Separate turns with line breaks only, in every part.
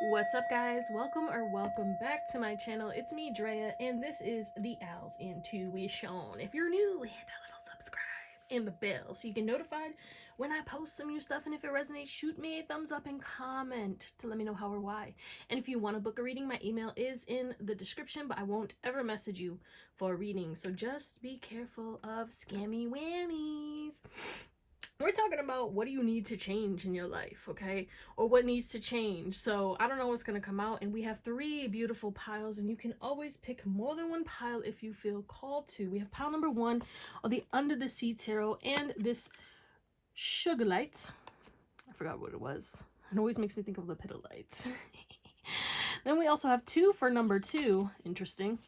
What's up, guys? Welcome back to my channel. It's me, Drea, and this is the Owlsintuition. If you're new, hit that little subscribe and the bell so you get notified when I post some new stuff. And if it resonates, shoot me a thumbs up and comment to let me know how or why. And if you want to book a reading, my email is in the description, but I won't ever message you for a reading, so just be careful of scammy whammies. We're talking about what do you need to change in your life, okay? Or what needs to change. So I don't know what's going to come out, and we have 3 beautiful piles, and you can always pick more than one pile if you feel called to. We have pile number 1 of the Under the Sea Tarot and this Sugar Light. I forgot what it was. It always makes me think of the Pit of Light. Then we also have 2 for number 2. Interesting.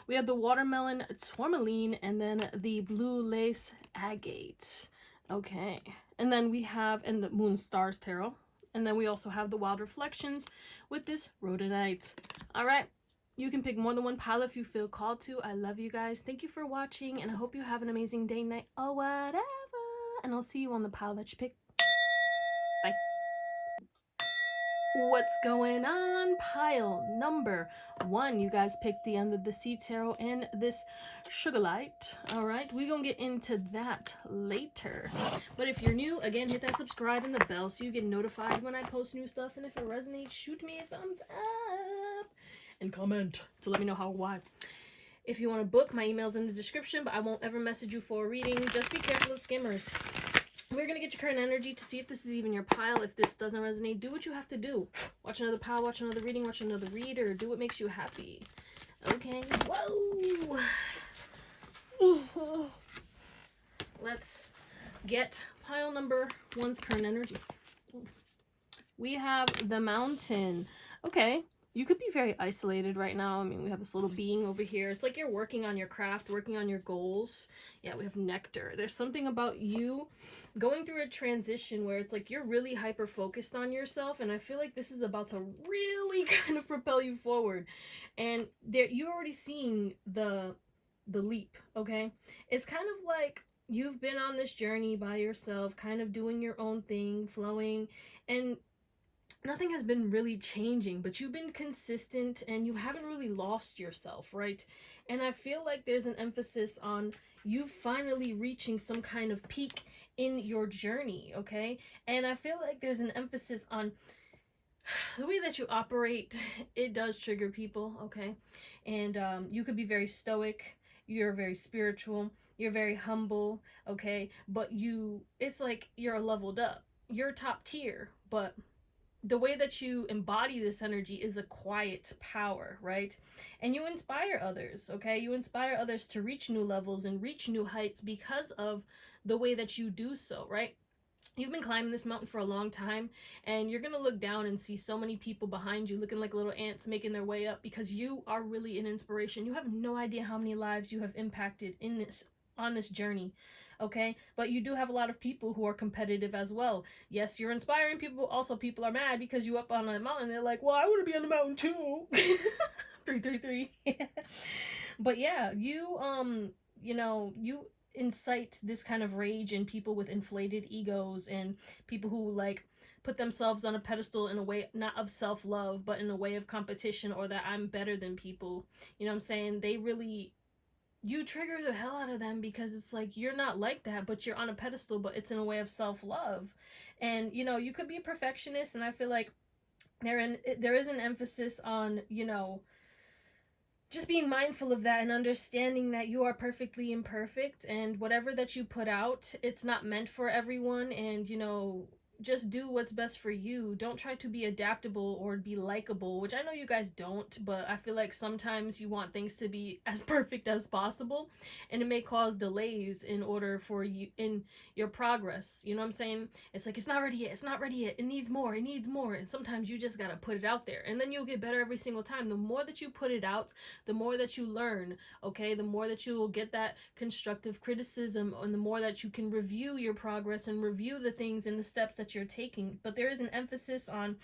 We have the Watermelon Tourmaline and then the Blue Lace Agate. Okay, and then we have the Moon Stars Tarot, and then we also have the Wild Reflections with this Rhodonite. All right, you can pick more than one pile if you feel called to. I love you guys. Thank you for watching, and I hope you have an amazing day, night, or whatever. And I'll see you on the pile that you pick. Bye. What's going on? Pile number 1. You guys picked the Under the Sea Tarot and this Sugar Light. All right, we're gonna get into that later. But if you're new, again, hit that subscribe and the bell so you get notified when I post new stuff. And if it resonates, shoot me a thumbs up and comment to let me know how or why. If you want to book, my email's in the description, but I won't ever message you for a reading. Just be careful of skimmers. We're going to get your current energy to see if this is even your pile. If this doesn't resonate, do what you have to do. Watch another pile, watch another reading, watch another reader. Do what makes you happy. Okay? Whoa! Let's get pile number 1's current energy. We have the Mountain. Okay. You could be very isolated right now. I mean, we have this little being over here. It's like you're working on your craft, working on your goals. Yeah, we have Nectar. There's something about you going through a transition where it's like you're really hyper-focused on yourself, and I feel like this is about to really kind of propel you forward. And there, you're already seeing the leap, okay? It's kind of like you've been on this journey by yourself, kind of doing your own thing, flowing, and nothing has been really changing, but you've been consistent and you haven't really lost yourself, right? And I feel like there's an emphasis on you finally reaching some kind of peak in your journey, okay? And I feel like there's an emphasis on the way that you operate. It does trigger people, okay? And you could be very stoic, you're very spiritual, you're very humble, okay? But it's like you're leveled up, you're top tier, but the way that you embody this energy is a quiet power, right? And you inspire others, okay? You inspire others to reach new levels and reach new heights because of the way that you do so, right? You've been climbing this mountain for a long time, and you're going to look down and see so many people behind you looking like little ants making their way up because you are really an inspiration. You have no idea how many lives you have impacted on this journey, okay? But you do have a lot of people who are competitive as well. Yes, you're inspiring people. Also, people are mad because you up on a mountain. They're like, well, I want to be on the mountain too. 333. But yeah, you incite this kind of rage in people with inflated egos and people who like put themselves on a pedestal in a way not of self-love but in a way of competition, or that I'm better than people. You know what I'm saying? You trigger the hell out of them because it's like you're not like that, but you're on a pedestal, but it's in a way of self-love. And you could be a perfectionist, and I feel like there is an emphasis on just being mindful of that and understanding that you are perfectly imperfect, and whatever that you put out, it's not meant for everyone. And just do what's best for you. Don't try to be adaptable or be likable, which I know you guys don't, but I feel like sometimes you want things to be as perfect as possible, and it may cause delays in order for you in your progress. You know what I'm saying? It's like, it's not ready yet, it's not ready yet, it needs more, and sometimes you just gotta put it out there, and then you'll get better every single time. The more that you put it out, the more that you learn, okay? The more that you will get that constructive criticism, and the more that you can review your progress and review the things and the steps that you're taking. But there is an emphasis on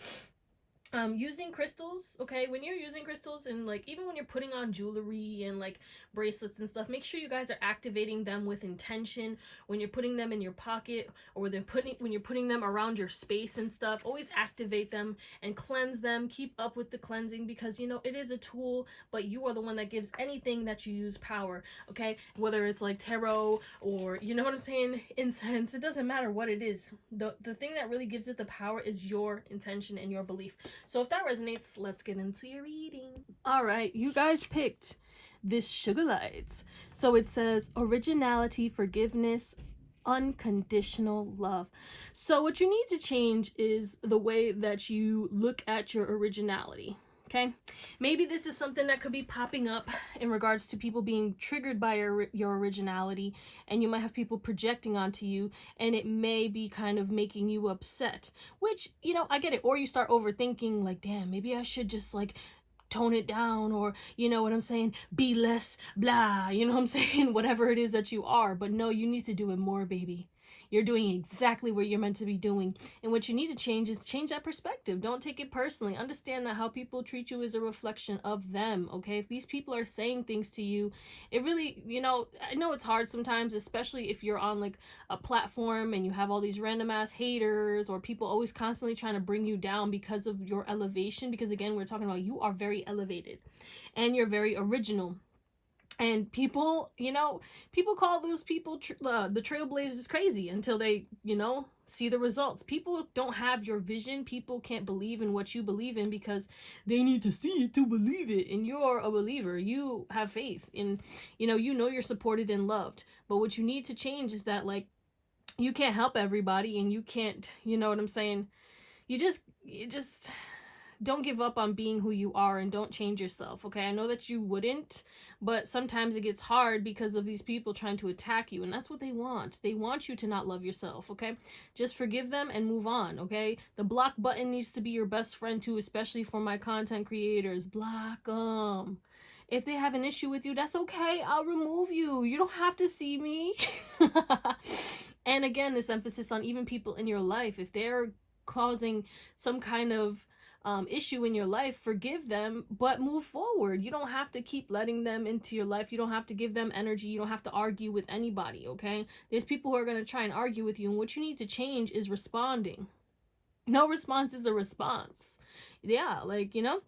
Using crystals, okay, when you're using crystals, and like even when you're putting on jewelry and like bracelets and stuff, make sure you guys are activating them with intention. When you're putting them in your pocket, or when you're putting them around your space and stuff, always activate them and cleanse them. Keep up with the cleansing, because you know it is a tool, but you are the one that gives anything that you use power, okay? Whether it's like tarot, or you know what I'm saying, incense, it doesn't matter what it is. The thing that really gives it the power is your intention and your belief. So if that resonates, let's get into your reading. All right, you guys picked this Sugar Lights. So it says originality, forgiveness, unconditional love. So what you need to change is the way that you look at your originality. Okay, maybe this is something that could be popping up in regards to people being triggered by your originality, and you might have people projecting onto you, and it may be kind of making you upset, which, you know, I get it. Or you start overthinking, like, damn, maybe I should just like tone it down, or you know what I'm saying, be less blah, you know what I'm saying, whatever it is that you are. But no, you need to do it more, baby. You're doing exactly what you're meant to be doing. And what you need to change is change that perspective. Don't take it personally. Understand that how people treat you is a reflection of them, okay? If these people are saying things to you, it really, you know, I know it's hard sometimes, especially if you're on like a platform and you have all these random ass haters, or people always constantly trying to bring you down because of your elevation. Because again, we're talking about you are very elevated and you're very original. And people, you know, people call those people the trailblazers crazy until they, you know, see the results. People don't have your vision. People can't believe in what you believe in because they need to see it to believe it. And you're a believer. You have faith in, you know you're supported and loved. But what you need to change is that, like, you can't help everybody, and you can't, you know what I'm saying? You just don't give up on being who you are, and don't change yourself, okay? I know that you wouldn't, but sometimes it gets hard because of these people trying to attack you, and that's what they want. They want you to not love yourself, okay? Just forgive them and move on, okay? The block button needs to be your best friend too, especially for my content creators. Block them. If they have an issue with you, that's okay. I'll remove you. You don't have to see me. And again, this emphasis on even people in your life. If they're causing some kind of issue in your life, forgive them, but move forward. You don't have to keep letting them into your life. You don't have to give them energy. You don't have to argue with anybody, okay? There's people who are going to try and argue with you, and what you need to change is responding. No response is a response. Yeah, like, you know?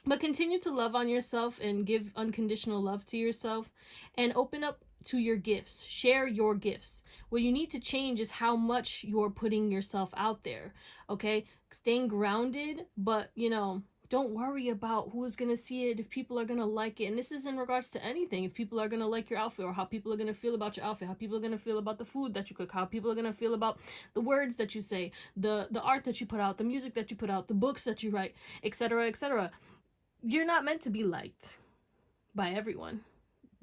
But continue to love on yourself and give unconditional love to yourself, and open up to your gifts. Share your gifts. What you need to change is how much you're putting yourself out there, okay? Staying grounded, but, you know, don't worry about who's going to see it, if people are going to like it. And this is in regards to anything. If people are going to like your outfit, or how people are going to feel about your outfit, how people are going to feel about the food that you cook, how people are going to feel about the words that you say, the art that you put out, the music that you put out, the books that you write, etc., etc. You're not meant to be liked by everyone.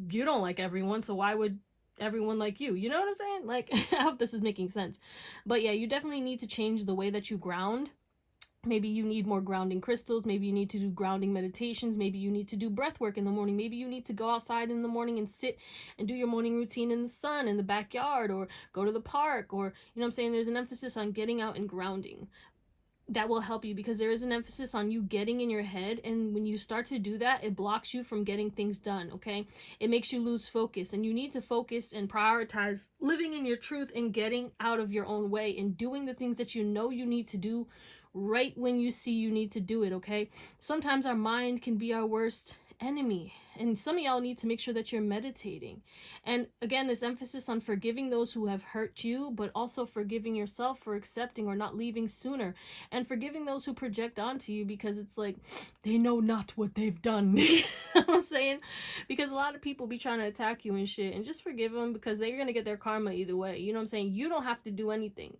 You don't like everyone, so why would everyone like you? You know what I'm saying? Like, I hope this is making sense. But yeah, you definitely need to change the way that you ground. Maybe you need more grounding crystals. Maybe you need to do grounding meditations. Maybe you need to do breath work in the morning. Maybe you need to go outside in the morning and sit and do your morning routine in the sun, in the backyard, or go to the park, or, you know what I'm saying? There's an emphasis on getting out and grounding. That will help you, because there is an emphasis on you getting in your head, and when you start to do that, it blocks you from getting things done, okay? It makes you lose focus, and you need to focus and prioritize living in your truth and getting out of your own way and doing the things that you know you need to do right when you see you need to do it, okay? Sometimes our mind can be our worst enemy, and some of y'all need to make sure that you're meditating. And again, this emphasis on forgiving those who have hurt you, but also forgiving yourself for accepting or not leaving sooner, and forgiving those who project onto you, because it's like they know not what they've done. You know what I'm saying? Because a lot of people be trying to attack you and shit, and just forgive them, because they're gonna get their karma either way. You know what I'm saying? You don't have to do anything.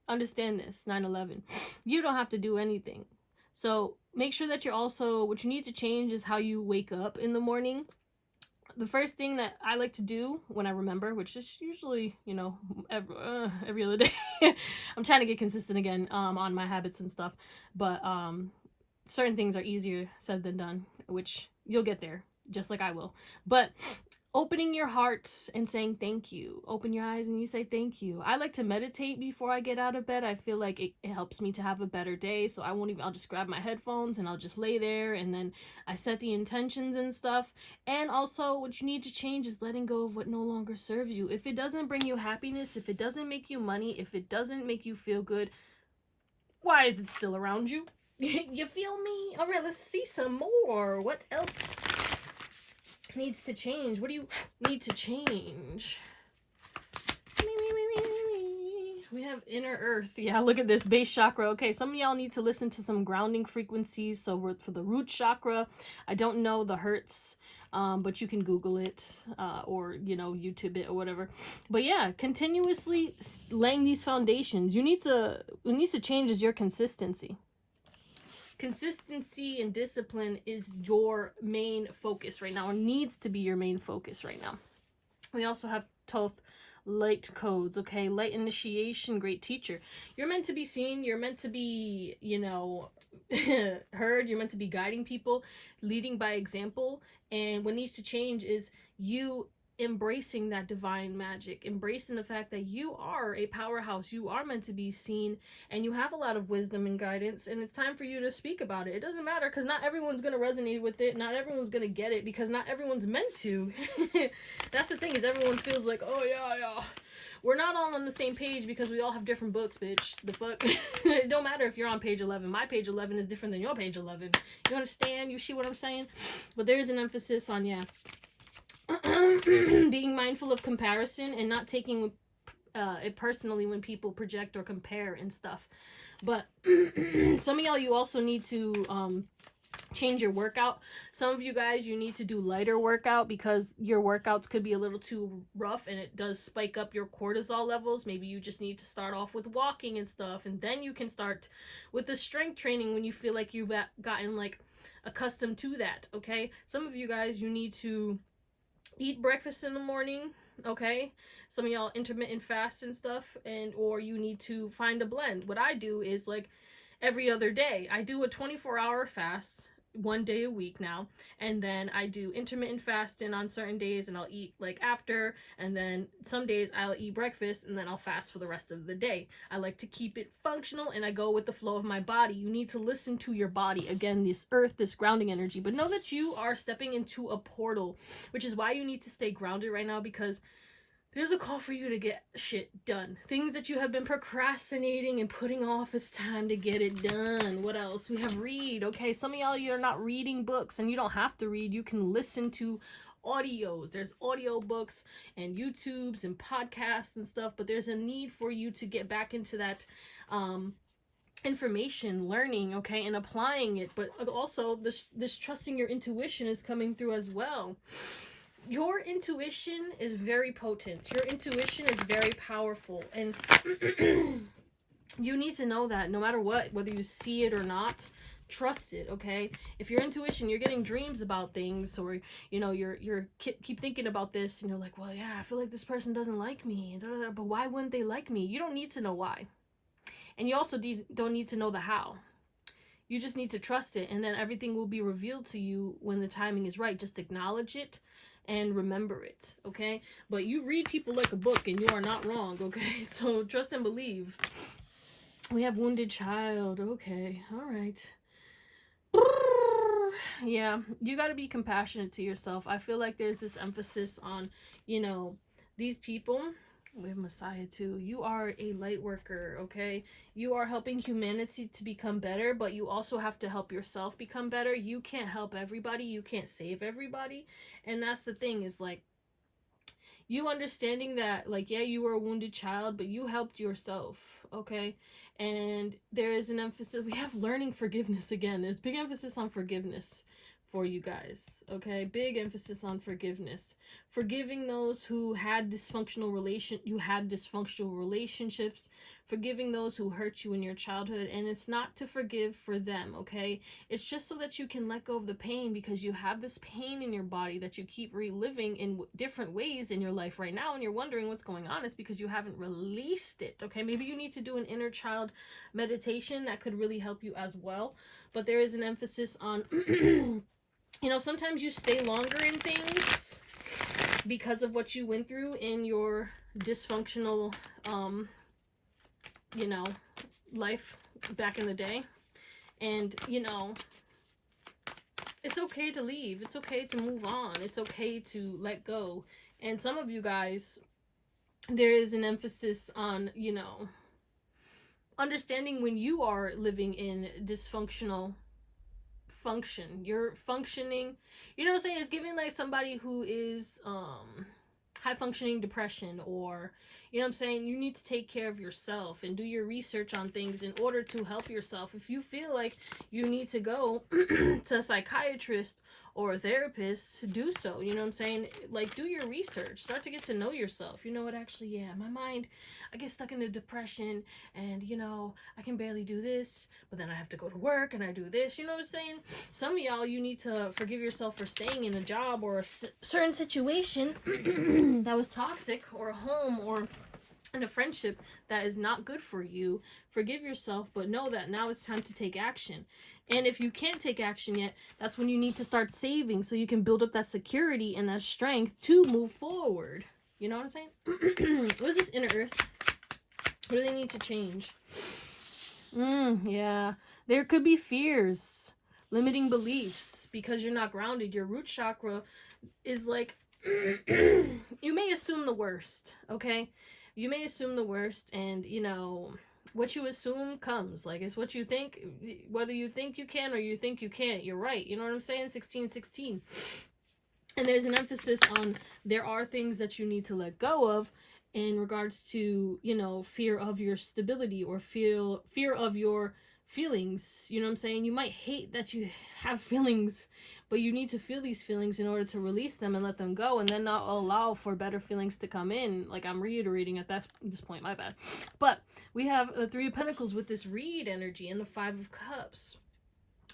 Understand this, 9/11. You don't have to do anything. So make sure that you're also, what you need to change is how you wake up in the morning. The first thing that I like to do when I remember, which is usually, you know, every other day. I'm trying to get consistent again on my habits and stuff. But certain things are easier said than done, which you'll get there, just like I will. But opening your heart and saying thank you. Open your eyes and you say thank you. I like to meditate before I get out of bed. I feel like it helps me to have a better day. So I'll just grab my headphones and I'll just lay there, and then I set the intentions and stuff. And also what you need to change is letting go of what no longer serves you. If it doesn't bring you happiness, if it doesn't make you money, if it doesn't make you feel good, why is it still around you? You feel me? All right, let's see some more. What else needs to change? What do you need to change? We have inner earth. Yeah, look at this. Base chakra. Okay, some of y'all need to listen to some grounding frequencies. So for the root chakra, I don't know the hertz, but you can Google it or, you know, YouTube it or whatever. But yeah, continuously laying these foundations. What needs to change is your consistency. Consistency and discipline is your main focus right now, or needs to be your main focus right now. We also have Thoth light codes, okay? Light initiation, great teacher. You're meant to be seen. You're meant to be, you know, heard. You're meant to be guiding people, leading by example. And what needs to change is you embracing that divine magic, embracing the fact that you are a powerhouse, you are meant to be seen, and you have a lot of wisdom and guidance, and it's time for you to speak about it. It doesn't matter, because not everyone's going to resonate with it, not everyone's going to get it, because not everyone's meant to. That's the thing, is everyone feels like, oh yeah, we're not all on the same page because we all have different books, bitch. The fuck? It don't matter if you're on page 11. My page 11 is different than your page 11. You understand? You see what I'm saying? But there is an emphasis on, yeah, being mindful of comparison and not taking it personally when people project or compare and stuff. But some of y'all, you also need to change your workout. Some of you guys, you need to do lighter workout because your workouts could be a little too rough and it does spike up your cortisol levels. Maybe you just need to start off with walking and stuff, and then you can start with the strength training when you feel like you've gotten like accustomed to that. Okay, some of you guys, you need to eat breakfast in the morning, okay? Some of y'all intermittent fast and stuff, and or you need to find a blend. What I do is like every other day, I do a 24-hour fast, 1 day a week now, and then I do intermittent fasting on certain days, and I'll eat like after, and then some days I'll eat breakfast, and then I'll fast for the rest of the day. I like to keep it functional, and I go with the flow of my body. You need to listen to your body. Again, this earth, this grounding energy, but know that you are stepping into a portal, which is why you need to stay grounded right now, because there's a call for you to get shit done. Things that you have been procrastinating and putting off, it's time to get it done. What else? We have read, okay? Some of y'all, you're not reading books, and you don't have to read. You can listen to audios. There's audio books and YouTubes and podcasts and stuff, but there's a need for you to get back into that information, learning, okay, and applying it. But also, this trusting your intuition is coming through as well. Your intuition is very potent. Your intuition is very powerful. And you need to know that no matter what, whether you see it or not, trust it, okay? If your intuition, you're getting dreams about things, or, you know, you're keep thinking about this, and you're like, well, yeah, I feel like this person doesn't like me, but why wouldn't they like me? You don't need to know why. And you also don't need to know the how. You just need to trust it, and then everything will be revealed to you when the timing is right. Just acknowledge it and remember it, okay? But you read people like a book, and you are not wrong, okay? So trust and believe. We have wounded child. Okay, all right. Yeah, you got to be compassionate to yourself. I feel like there's this emphasis on, you know, these people. We have Messiah too. You are a light worker, okay? You are helping humanity to become better, but you also have to help yourself become better. You can't help everybody. You can't save everybody. And that's the thing, is like, you understanding that, like, yeah, you were a wounded child, but you helped yourself, okay? And there is an emphasis. We have learning forgiveness again. There's big emphasis on forgiveness for you guys, okay? Big emphasis on forgiveness. Forgiving those who had dysfunctional relationships, forgiving those who hurt you in your childhood. And it's not to forgive for them, okay? It's just so that you can let go of the pain, because you have this pain in your body that you keep reliving in different ways in your life right now, and you're wondering what's going on. It's because you haven't released it, okay? Maybe you need to do an inner child meditation that could really help you as well. But there is an emphasis on you know, sometimes you stay longer in things because of what you went through in your dysfunctional, you know, life back in the day. And, you know, it's okay to leave. It's okay to move on. It's okay to let go. And some of you guys, there is an emphasis on, you know, understanding when you are living in dysfunctional function. You're functioning, you know what I'm saying? It's giving like somebody who is high functioning depression, or you know what I'm saying, you need to take care of yourself and do your research on things in order to help yourself. If you feel like you need to go to a psychiatrist or a therapist, do so. You know what I'm saying? Like, do your research, start to get to know yourself. You know what, actually, yeah, my mind, I get stuck in a depression, and you know, I can barely do this, but then I have to go to work and I do this. You know what I'm saying? Some of y'all, you need to forgive yourself for staying in a job or a certain situation that was toxic, or a home, or in a friendship that is not good for you. Forgive yourself, but know that now it's time to take action. And if you can't take action yet, that's when you need to start saving, so you can build up that security and that strength to move forward. You know what I'm saying? What is this inner earth? What do they need to change? Yeah. There could be fears, limiting beliefs, because you're not grounded. Your root chakra is like, you may assume the worst, okay? You may assume the worst, and, you know, what you assume comes. Like, it's what you think. Whether you think you can or you think you can't, you're right. You know what I'm saying? 1616. And there's an emphasis on, there are things that you need to let go of in regards to, you know, fear of your stability, or fear of your feelings. You know what I'm saying? You might hate that you have feelings, but you need to feel these feelings in order to release them and let them go, and then not allow for better feelings to come in. Like, I'm reiterating at this point, my bad. But we have the Three of Pentacles with this reed energy and the Five of Cups.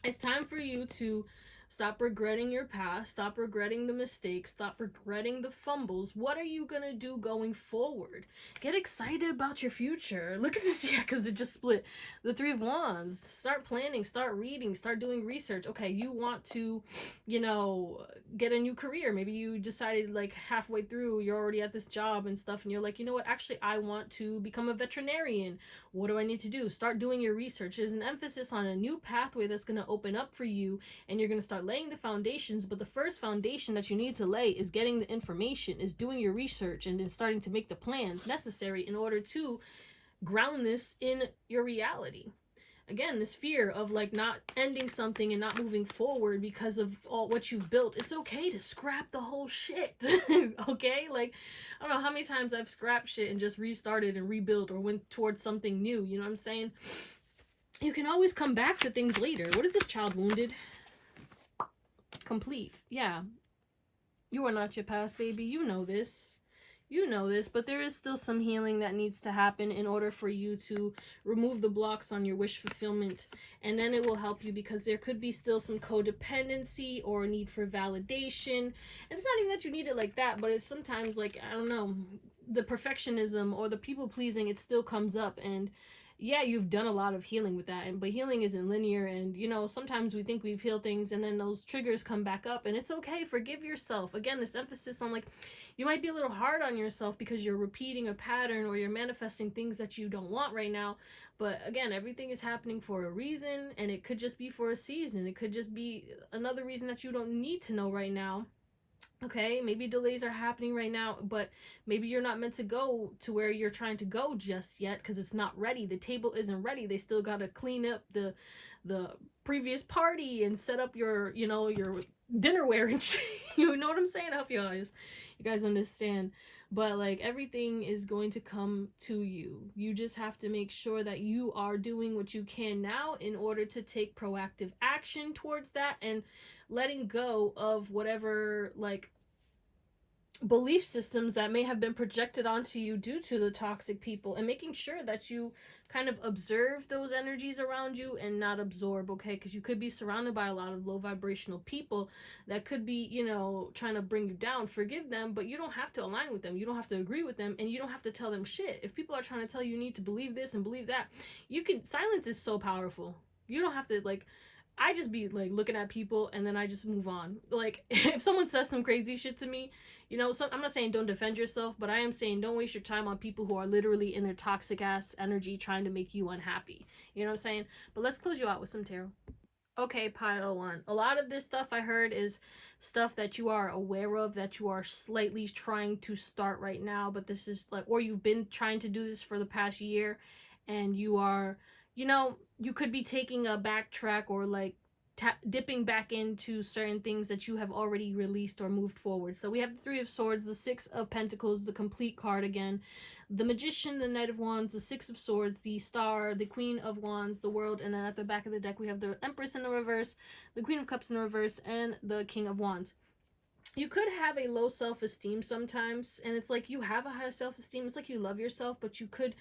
It's time for you to stop regretting your past. Stop regretting the mistakes. Stop regretting the fumbles. What are you going to do going forward? Get excited about your future. Look at this, yeah, because it just split. The Three of Wands. Start planning. Start reading. Start doing research. Okay, you want to, you know, get a new career. Maybe you decided like halfway through, you're already at this job and stuff, and you're like, you know what, actually, I want to become a veterinarian. What do I need to do? Start doing your research. There's an emphasis on a new pathway that's going to open up for you, and you're going to start laying the foundations. But the first foundation that you need to lay is getting the information, is doing your research, and then starting to make the plans necessary in order to ground this in your reality. Again, this fear of like not ending something and not moving forward because of all what you've built. It's okay to scrap the whole shit. Okay? Like, I don't know how many times I've scrapped shit and just restarted and rebuilt, or went towards something new. You know what I'm saying? You can always come back to things later. What is this? Child wounded? Complete. Yeah. You are not your past, baby. You know this. You know this, but there is still some healing that needs to happen in order for you to remove the blocks on your wish fulfillment. And then it will help you, because there could be still some codependency or a need for validation. And it's not even that you need it like that, but it's sometimes like, I don't know, the perfectionism or the people pleasing, it still comes up. And yeah, you've done a lot of healing with that, but healing isn't linear. And, you know, sometimes we think we've healed things and then those triggers come back up, and it's okay. Forgive yourself. Again, this emphasis on like, you might be a little hard on yourself because you're repeating a pattern, or you're manifesting things that you don't want right now. But again, everything is happening for a reason, and it could just be for a season. It could just be another reason that you don't need to know right now. Okay, maybe delays are happening right now, but maybe you're not meant to go to where you're trying to go just yet, because it's not ready. The table isn't ready. They still got to clean up the previous party and set up your, you know, your dinnerware and shit. You know what I'm saying? I hope you guys understand. But like, everything is going to come to you. You just have to make sure that you are doing what you can now in order to take proactive action towards that, and letting go of whatever like belief systems that may have been projected onto you due to the toxic people, and making sure that you kind of observe those energies around you and not absorb. Okay, because you could be surrounded by a lot of low vibrational people that could be, you know, trying to bring you down. Forgive them, but you don't have to align with them. You don't have to agree with them, and you don't have to tell them shit. If people are trying to tell you need to believe this and believe that, you can. Silence is so powerful. You don't have to like I just be like looking at people and then I just move on. Like if someone says some crazy shit to me, you know, I'm not saying don't defend yourself, but I am saying don't waste your time on people who are literally in their toxic ass energy trying to make you unhappy. You know what I'm saying? But let's close you out with some tarot. Okay, pile one. A lot of this stuff I heard is stuff that you are aware of, that you are slightly trying to start right now, but this is like, or you've been trying to do this for the past year, and you are, you know, you could be taking a backtrack or like dipping back into certain things that you have already released or moved forward. So we have the Three of Swords, the Six of Pentacles, the complete card again, the Magician, the Knight of Wands, the Six of Swords, the Star, the Queen of Wands, the World, and then at the back of the deck we have the Empress in the reverse, the Queen of Cups in the reverse, and the King of Wands. You could have a low self-esteem sometimes, and it's like you have a high self-esteem. It's like you love yourself, but you could,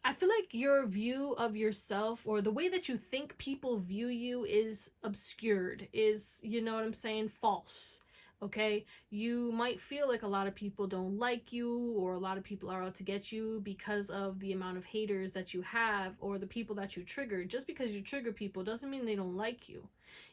I feel like your view of yourself or the way that you think people view you is obscured, is, you know what I'm saying, false. Okay, you might feel like a lot of people don't like you, or a lot of people are out to get you because of the amount of haters that you have, or the people that you trigger. Just because you trigger people doesn't mean they don't like you.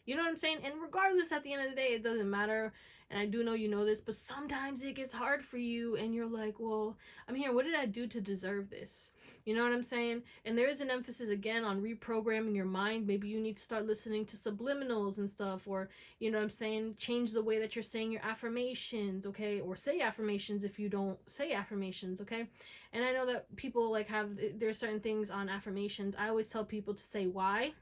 You know what I'm saying? And regardless, at the end of the day, it doesn't matter. And I do know you know this, but sometimes it gets hard for you and you're like, well, I'm here. What did I do to deserve this? You know what I'm saying? And there is an emphasis again on reprogramming your mind. Maybe you need to start listening to subliminals and stuff, or, you know what I'm saying, change the way that you're saying your affirmations, okay? Or say affirmations if you don't say affirmations, okay? And I know that people like there's certain things on affirmations. I always tell people to say why.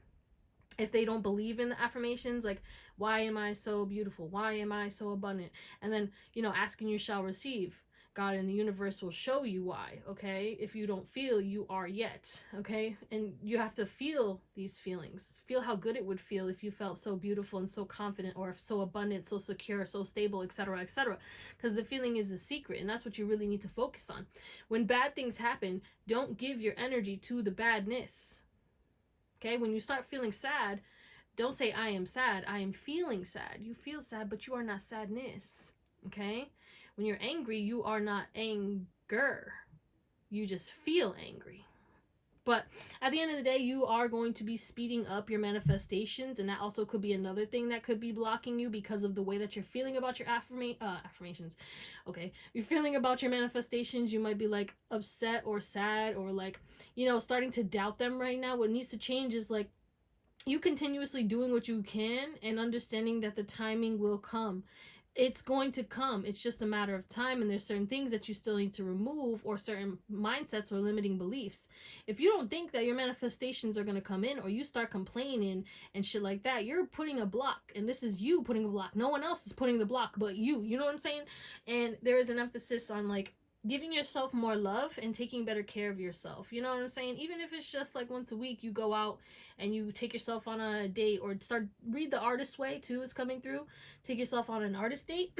If they don't believe in the affirmations, like, why am I so beautiful? Why am I so abundant? And then, you know, asking you shall receive. God and the universe will show you why, okay? If you don't feel, you are yet, okay? And you have to feel these feelings. Feel how good it would feel if you felt so beautiful and so confident, or so abundant, so secure, so stable, etc., etc. Because the feeling is the secret, and that's what you really need to focus on. When bad things happen, don't give your energy to the badness. Okay, when you start feeling sad, don't say I am sad. I am feeling sad. You feel sad, but you are not sadness. Okay? When you're angry, you are not anger. You just feel angry. But at the end of the day, you are going to be speeding up your manifestations, and that also could be another thing that could be blocking you because of the way that you're feeling about your affirmations. Okay, you're feeling about your manifestations. You might be like upset or sad, or like, you know, starting to doubt them right now. What needs to change is like you continuously doing what you can and understanding that the timing will come. It's going to come. It's just a matter of time, and there's certain things that you still need to remove, or certain mindsets or limiting beliefs. If you don't think that your manifestations are going to come in, or you start complaining and shit like that, you're putting a block, and this is you putting a block. No one else is putting the block but you know what I'm saying? And there is an emphasis on like giving yourself more love and taking better care of yourself. You know what I'm saying? Even if it's just like once a week you go out and you take yourself on a date, or read The Artist's Way too is coming through. Take yourself on an artist date.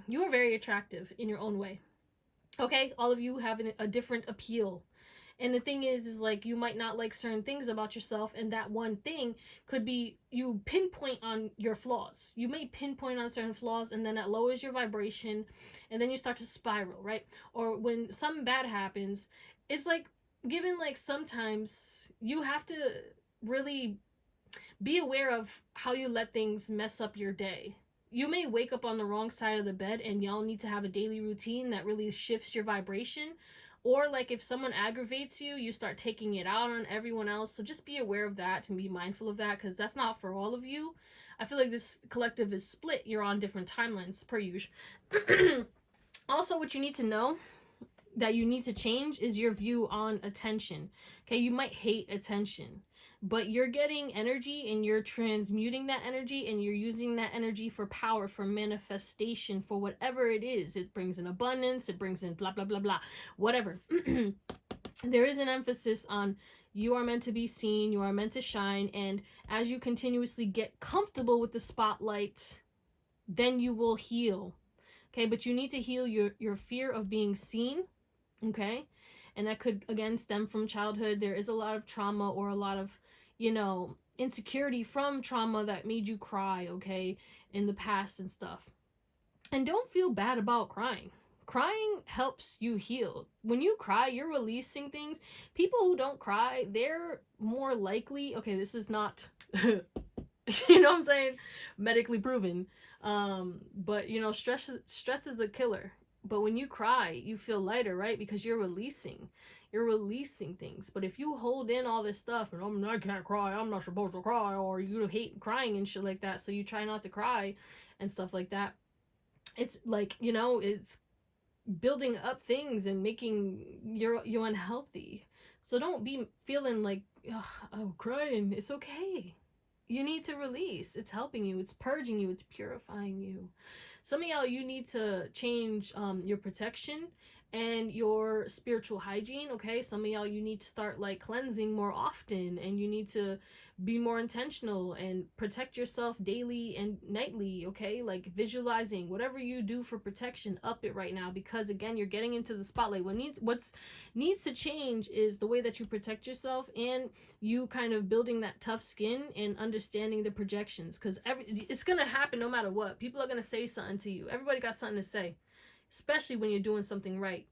You are very attractive in your own way. Okay? All of you have a different appeal. And the thing is like you might not like certain things about yourself, and that one thing could be you pinpoint on your flaws. You may pinpoint on certain flaws, and then it lowers your vibration, and then you start to spiral, right? Or when something bad happens, it's like given like sometimes you have to really be aware of how you let things mess up your day. You may wake up on the wrong side of the bed, and y'all need to have a daily routine that really shifts your vibration. Or like if someone aggravates you, you start taking it out on everyone else. So just be aware of that and be mindful of that, because that's not for all of you. I feel like this collective is split. You're on different timelines per usual. Also, what you need to know that you need to change is your view on attention. Okay, you might hate attention, but you're getting energy and you're transmuting that energy, and you're using that energy for power, for manifestation, for whatever it is. It brings in abundance, it brings in blah, blah, blah, blah, whatever. There is an emphasis on you are meant to be seen, you are meant to shine, and as you continuously get comfortable with the spotlight, then you will heal. Okay, but you need to heal your fear of being seen, okay? And that could, again, stem from childhood. There is a lot of trauma, or a lot of, you know, insecurity from trauma that made you cry, okay, in the past and stuff. And don't feel bad about crying. Crying helps you heal. When you cry, you're releasing things. People who don't cry, they're more likely, okay, this is not You know what I'm saying? Medically proven. But you know, stress is a killer. But when you cry, you feel lighter, right? Because you're releasing things. But if you hold in all this stuff and I can't cry, I'm not supposed to cry, or you hate crying and shit like that, so you try not to cry and stuff like that, it's like, you know, it's building up things and making you unhealthy. So don't be feeling like, oh, crying. It's okay. You need to release. It's helping you. It's purging you. It's purifying you. Some of y'all, you need to change your protection and your spiritual hygiene, okay? Some of y'all, you need to start like cleansing more often, and you need to be more intentional and protect yourself daily and nightly, okay? Like visualizing, whatever you do for protection, up it right now, because again, you're getting into the spotlight. What needs to change is the way that you protect yourself, and you kind of building that tough skin and understanding the projections, because it's gonna happen no matter what. People are gonna say something to you. Everybody got something to say, especially when you're doing something right.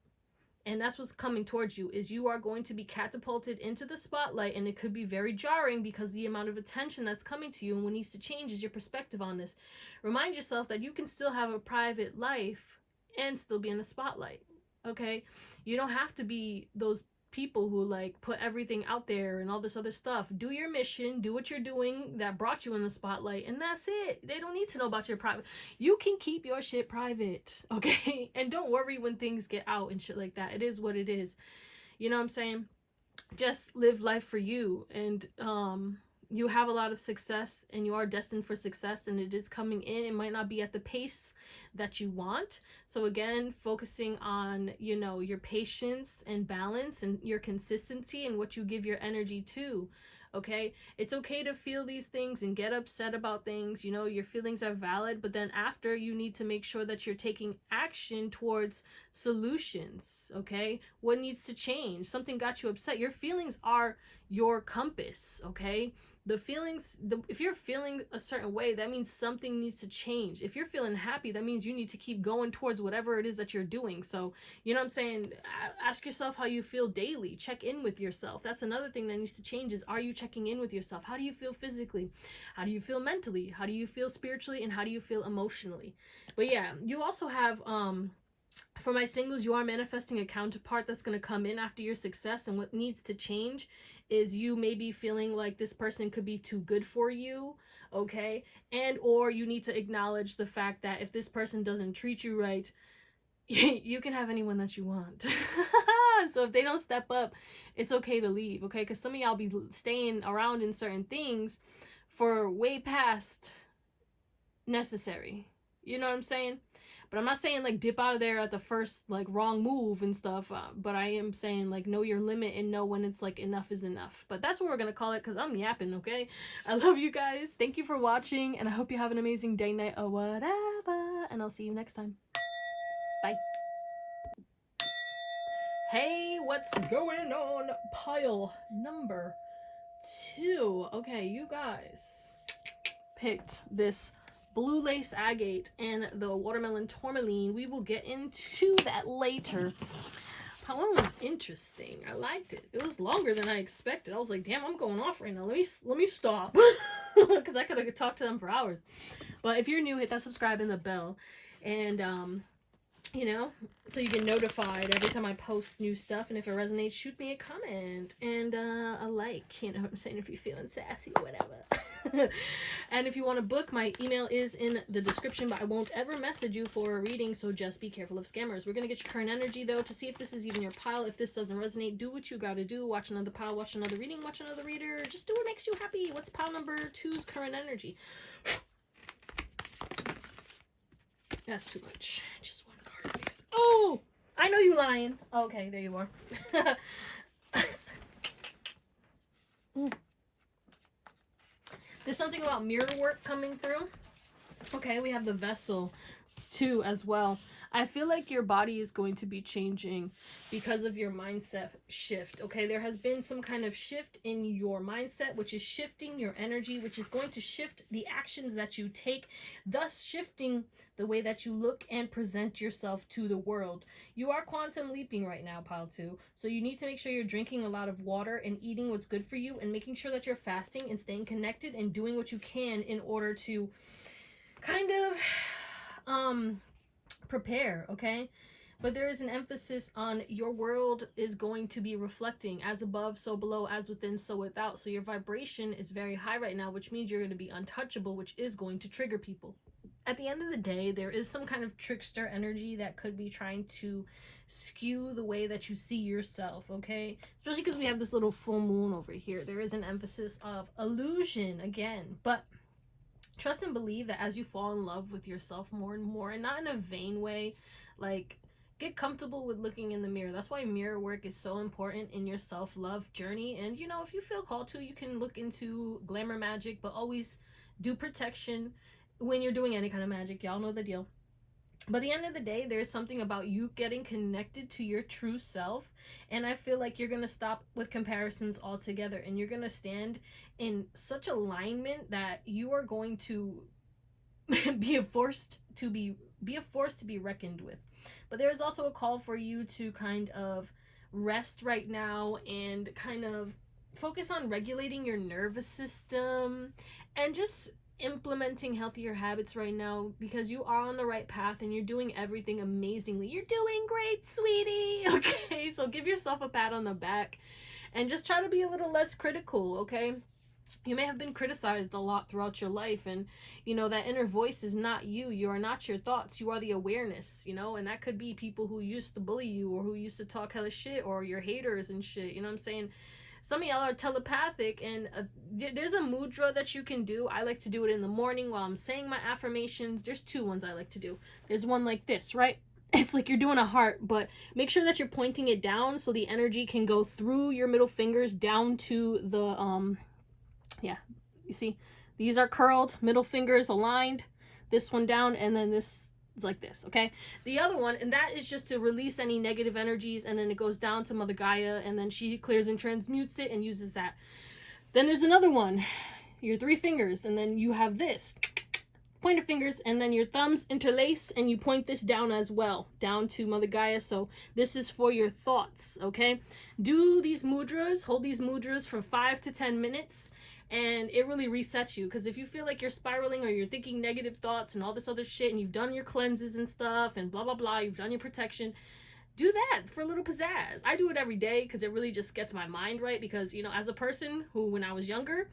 And that's what's coming towards you, is you are going to be catapulted into the spotlight, and it could be very jarring because the amount of attention that's coming to you. And what needs to change is your perspective on this. Remind yourself that you can still have a private life and still be in the spotlight, okay? You don't have to be those people who like put everything out there and all this other stuff. Do your mission, do what you're doing that brought you in the spotlight, and that's it. They don't need to know about your private. You can keep your shit private, okay? And don't worry when things get out and shit like that. It is what it is. You know what I'm saying? Just live life for you, and you have a lot of success, and you are destined for success, and it is coming in. It might not be at the pace that you want. So again, focusing on, you know, your patience and balance and your consistency and what you give your energy to. Okay, it's okay to feel these things and get upset about things. You know, your feelings are valid, but then after, you need to make sure that you're taking action towards solutions. Okay, what needs to change? Something got you upset. Your feelings are your compass. Okay, the feelings, if you're feeling a certain way, that means something needs to change. If you're feeling happy, that means you need to keep going towards whatever it is that you're doing. So, you know what I'm saying? Ask yourself how you feel daily. Check in with yourself. That's another thing that needs to change, is, are you checking in with yourself? How do you feel physically? How do you feel mentally? How do you feel spiritually? And how do you feel emotionally? But yeah, you also have, for my singles, you are manifesting a counterpart that's going to come in after your success. And what needs to change is you may be feeling like this person could be too good for you, okay? And or you need to acknowledge the fact that if this person doesn't treat you right, you can have anyone that you want. So if they don't step up, it's okay to leave, okay? Because some of y'all be staying around in certain things for way past necessary. You know what I'm saying? But I'm not saying like dip out of there at the first like wrong move and stuff. But I am saying like know your limit and know when it's like enough is enough. But that's what we're going to call it, because I'm yapping, okay? I love you guys. Thank you for watching. And I hope you have an amazing day, night, or whatever. And I'll see you next time. Bye. Hey, what's going on? Pile number 2. Okay, you guys picked this blue lace agate and the watermelon tourmaline. We will get into that later. That one was interesting. I liked it. It was longer than I expected. I was like, damn, I'm going off right now. Let me stop. Because I could have talked to them for hours. But if you're new, hit that subscribe and the bell. And you know, so you get notified every time I post new stuff. And if it resonates, shoot me a comment and a like, you know what I'm saying, if you're feeling sassy or whatever. And if you want to book, my email is in the description, but I won't ever message you for a reading, so just be careful of scammers. We're going to get your current energy, though, to see if this is even your pile. If this doesn't resonate, do what you got to do. Watch another pile, watch another reading, watch another reader. Just do what makes you happy. What's pile number 2's current energy? That's too much. Just one card, please. Oh! I know you lying. Okay, there you are. There's something about mirror work coming through. Okay, we have the vessel too as well. I feel like your body is going to be changing because of your mindset shift. Okay, there has been some kind of shift in your mindset, which is shifting your energy, which is going to shift the actions that you take, thus shifting the way that you look and present yourself to the world. You are quantum leaping right now, pile 2. So you need to make sure you're drinking a lot of water and eating what's good for you, and making sure that you're fasting and staying connected and doing what you can in order to kind of prepare, okay? But there is an emphasis on your world is going to be reflecting as above, so below, as within, so without. So your vibration is very high right now, which means you're going to be untouchable, which is going to trigger people. At the end of the day, there is some kind of trickster energy that could be trying to skew the way that you see yourself, okay? Especially because we have this little full moon over here. There is an emphasis of illusion again, but trust and believe that as you fall in love with yourself more and more, and not in a vain way, like, get comfortable with looking in the mirror. That's why mirror work is so important in your self-love journey. And, you know, if you feel called to, you can look into glamour magic, but always do protection when you're doing any kind of magic. Y'all know the deal. But at the end of the day, there's something about you getting connected to your true self. And I feel like you're going to stop with comparisons altogether. And you're going to stand in such alignment that you are going to be a force to be reckoned with. But there is also a call for you to kind of rest right now and kind of focus on regulating your nervous system and just implementing healthier habits right now, because you are on the right path and you're doing everything amazingly. You're doing great, sweetie. Okay, so give yourself a pat on the back and just try to be a little less critical, okay? You may have been criticized a lot throughout your life, and you know that inner voice is not you. You are not your thoughts. You are the awareness, you know, and that could be people who used to bully you or who used to talk hella shit, or your haters and shit, you know what I'm saying? Some of y'all are telepathic, and there's a mudra that you can do. I like to do it in the morning while I'm saying my affirmations. There's 2 ones I like to do. There's one like this, right? It's like you're doing a heart, but make sure that you're pointing it down so the energy can go through your middle fingers down to the, yeah, you see, these are curled, middle fingers aligned, this one down, and then this is like this, okay? The other one, and that is just to release any negative energies, and then it goes down to Mother Gaia, and then she clears and transmutes it and uses that. Then there's another one, your 3 fingers, and then you have this, pointer fingers, and then your thumbs interlace, and you point this down as well, down to Mother Gaia. So this is for your thoughts, okay? Do these mudras, hold these mudras for 5 to 10 minutes, and it really resets you. Because if you feel like you're spiraling or you're thinking negative thoughts and all this other shit, and you've done your cleanses and stuff and blah blah blah, you've done your protection, do that for a little pizzazz. I do it every day because it really just gets my mind right. Because, you know, as a person who, when I was younger,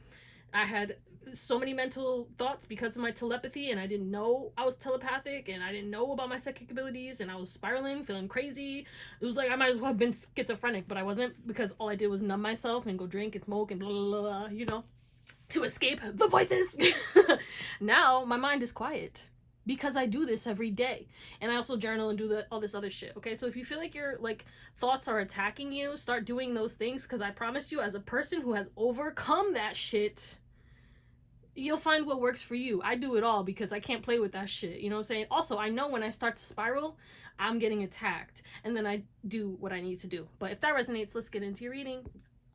I had so many mental thoughts because of my telepathy, and I didn't know I was telepathic, and I didn't know about my psychic abilities, and I was spiraling, feeling crazy. It was like I might as well have been schizophrenic, but I wasn't, because all I did was numb myself and go drink and smoke and blah blah blah, you know, to escape the voices. Now my mind is quiet because I do this every day, and I also journal and do all this other shit, okay? So if you feel like your like thoughts are attacking you, start doing those things, because I promise you, as a person who has overcome that shit, you'll find what works for you. I do it all because I can't play with that shit, you know what I'm saying? Also, I know when I start to spiral, I'm getting attacked, and then I do what I need to do. But if that resonates, let's get into your reading.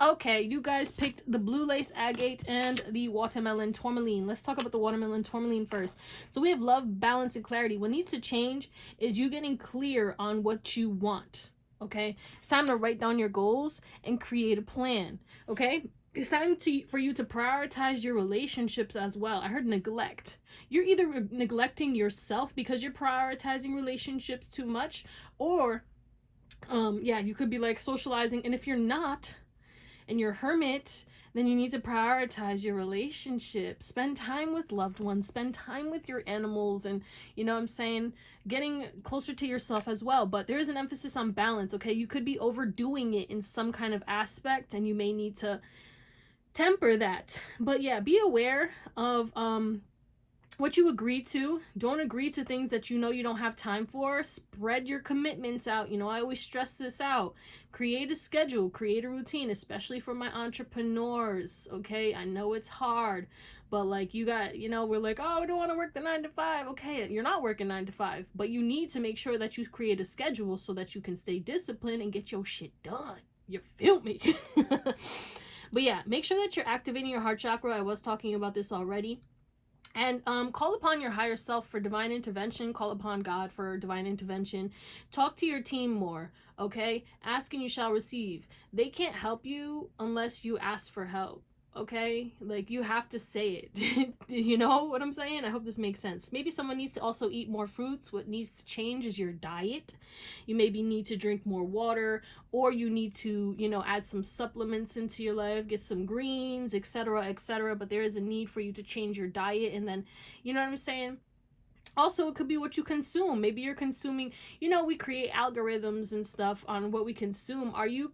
Okay, you guys picked the blue lace agate and the watermelon tourmaline. Let's talk about the watermelon tourmaline first. So we have love, balance, and clarity. What needs to change is you getting clear on what you want, okay? It's time to write down your goals and create a plan, okay? It's time for you to prioritize your relationships as well. I heard neglect. You're either neglecting yourself because you're prioritizing relationships too much, or, yeah, you could be like socializing, and if you're not, and you're a hermit, then you need to prioritize your relationship. Spend time with loved ones, spend time with your animals, and, you know what I'm saying, getting closer to yourself as well. But there is an emphasis on balance, okay? You could be overdoing it in some kind of aspect, and you may need to temper that. But yeah, be aware of what you agree to. Don't agree to things that you know you don't have time for. Spread your commitments out. You know, I always stress this out. Create a schedule, create a routine, especially for my entrepreneurs. Okay, I know it's hard, but like you got, you know, we're like, oh, we don't want to work the 9 to 5. Okay, you're not working 9 to 5, but you need to make sure that you create a schedule so that you can stay disciplined and get your shit done. You feel me? But yeah, make sure that you're activating your heart chakra. I was talking about this already. And call upon your higher self for divine intervention. Call upon God for divine intervention. Talk to your team more, okay? Ask and you shall receive. They can't help you unless you ask for help, okay? Like, you have to say it. You know what I'm saying? I hope this makes sense. Maybe someone needs to also eat more fruits. What needs to change is your diet. You maybe need to drink more water, or you need to, you know, add some supplements into your life, get some greens, etc., etc. But there is a need for you to change your diet. And then, you know what I'm saying? Also, it could be what you consume. Maybe you're consuming, you know, we create algorithms and stuff on what we consume. Are you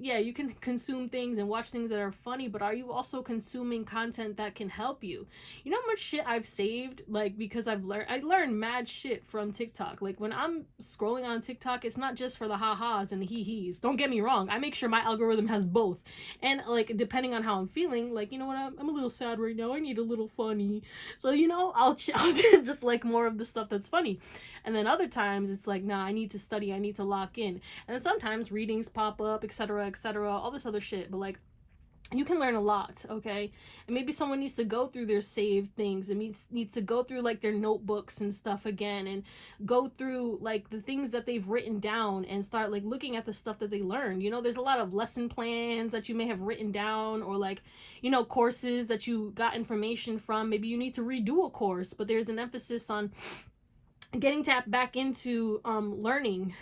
yeah, you can consume things and watch things that are funny, but are you also consuming content that can help you? You know how much shit I've saved, like, because I learned mad shit from TikTok. Like, when I'm scrolling on TikTok, it's not just for the ha-has and the hee-hees. Don't get me wrong. I make sure my algorithm has both. And, like, depending on how I'm feeling, like, you know what, I'm a little sad right now. I need a little funny. So, you know, I'll just like more of the stuff that's funny. And then other times it's like, nah, I need to study, I need to lock in. And then sometimes readings pop up, etc., all this other shit. But like, you can learn a lot, okay? And maybe someone needs to go through their saved things. It needs to go through like their notebooks and stuff again, and go through like the things that they've written down and start like looking at the stuff that they learned. You know, there's a lot of lesson plans that you may have written down, or like, you know, courses that you got information from. Maybe you need to redo a course, but there's an emphasis on getting tapped back into learning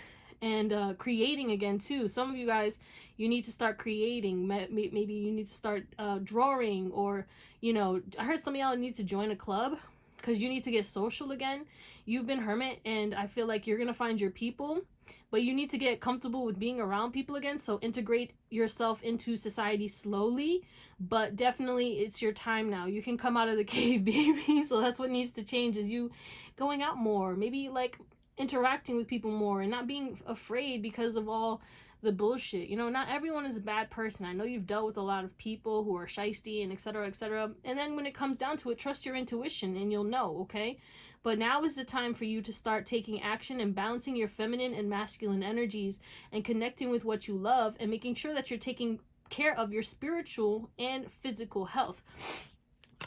and creating again too. Some of you guys, you need to start creating. Maybe you need to start drawing, or, you know, I heard some of y'all need to join a club because you need to get social again. You've been hermit, and I feel like you're gonna find your people, but you need to get comfortable with being around people again. So integrate yourself into society slowly, but definitely it's your time now. You can come out of the cave, baby. So that's what needs to change, is you going out more, maybe like interacting with people more, and not being afraid because of all the bullshit. You know, not everyone is a bad person. I know you've dealt with a lot of people who are shiesty and etc., etc. And then when it comes down to it, trust your intuition and you'll know, okay? But now is the time for you to start taking action and balancing your feminine and masculine energies and connecting with what you love, and making sure that you're taking care of your spiritual and physical health.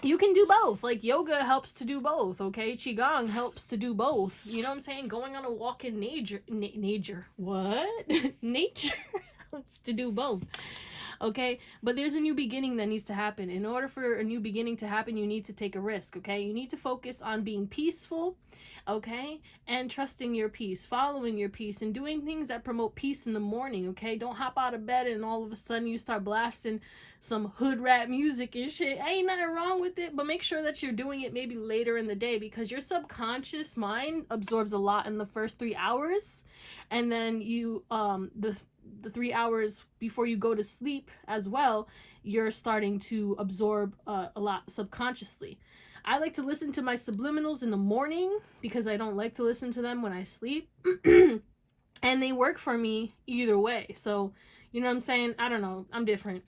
You can do both. Like, yoga helps to do both, okay? Qigong helps to do both. You know what I'm saying? Going on a walk in nature. What? Nature helps to do both. Okay? But there's a new beginning that needs to happen. In order for a new beginning to happen, you need to take a risk, okay? You need to focus on being peaceful, okay? And trusting your peace, following your peace, and doing things that promote peace in the morning, okay? Don't hop out of bed and all of a sudden you start blasting some hood rap music and shit. Ain't nothing wrong with it, but make sure that you're doing it maybe later in the day, because your subconscious mind absorbs a lot in the first 3 hours, and then you the 3 hours before you go to sleep as well, you're starting to absorb a lot subconsciously. I like to listen to my subliminals in the morning because I don't like to listen to them when I sleep. And they work for me either way. So, you know what I'm saying? I don't know. I'm different.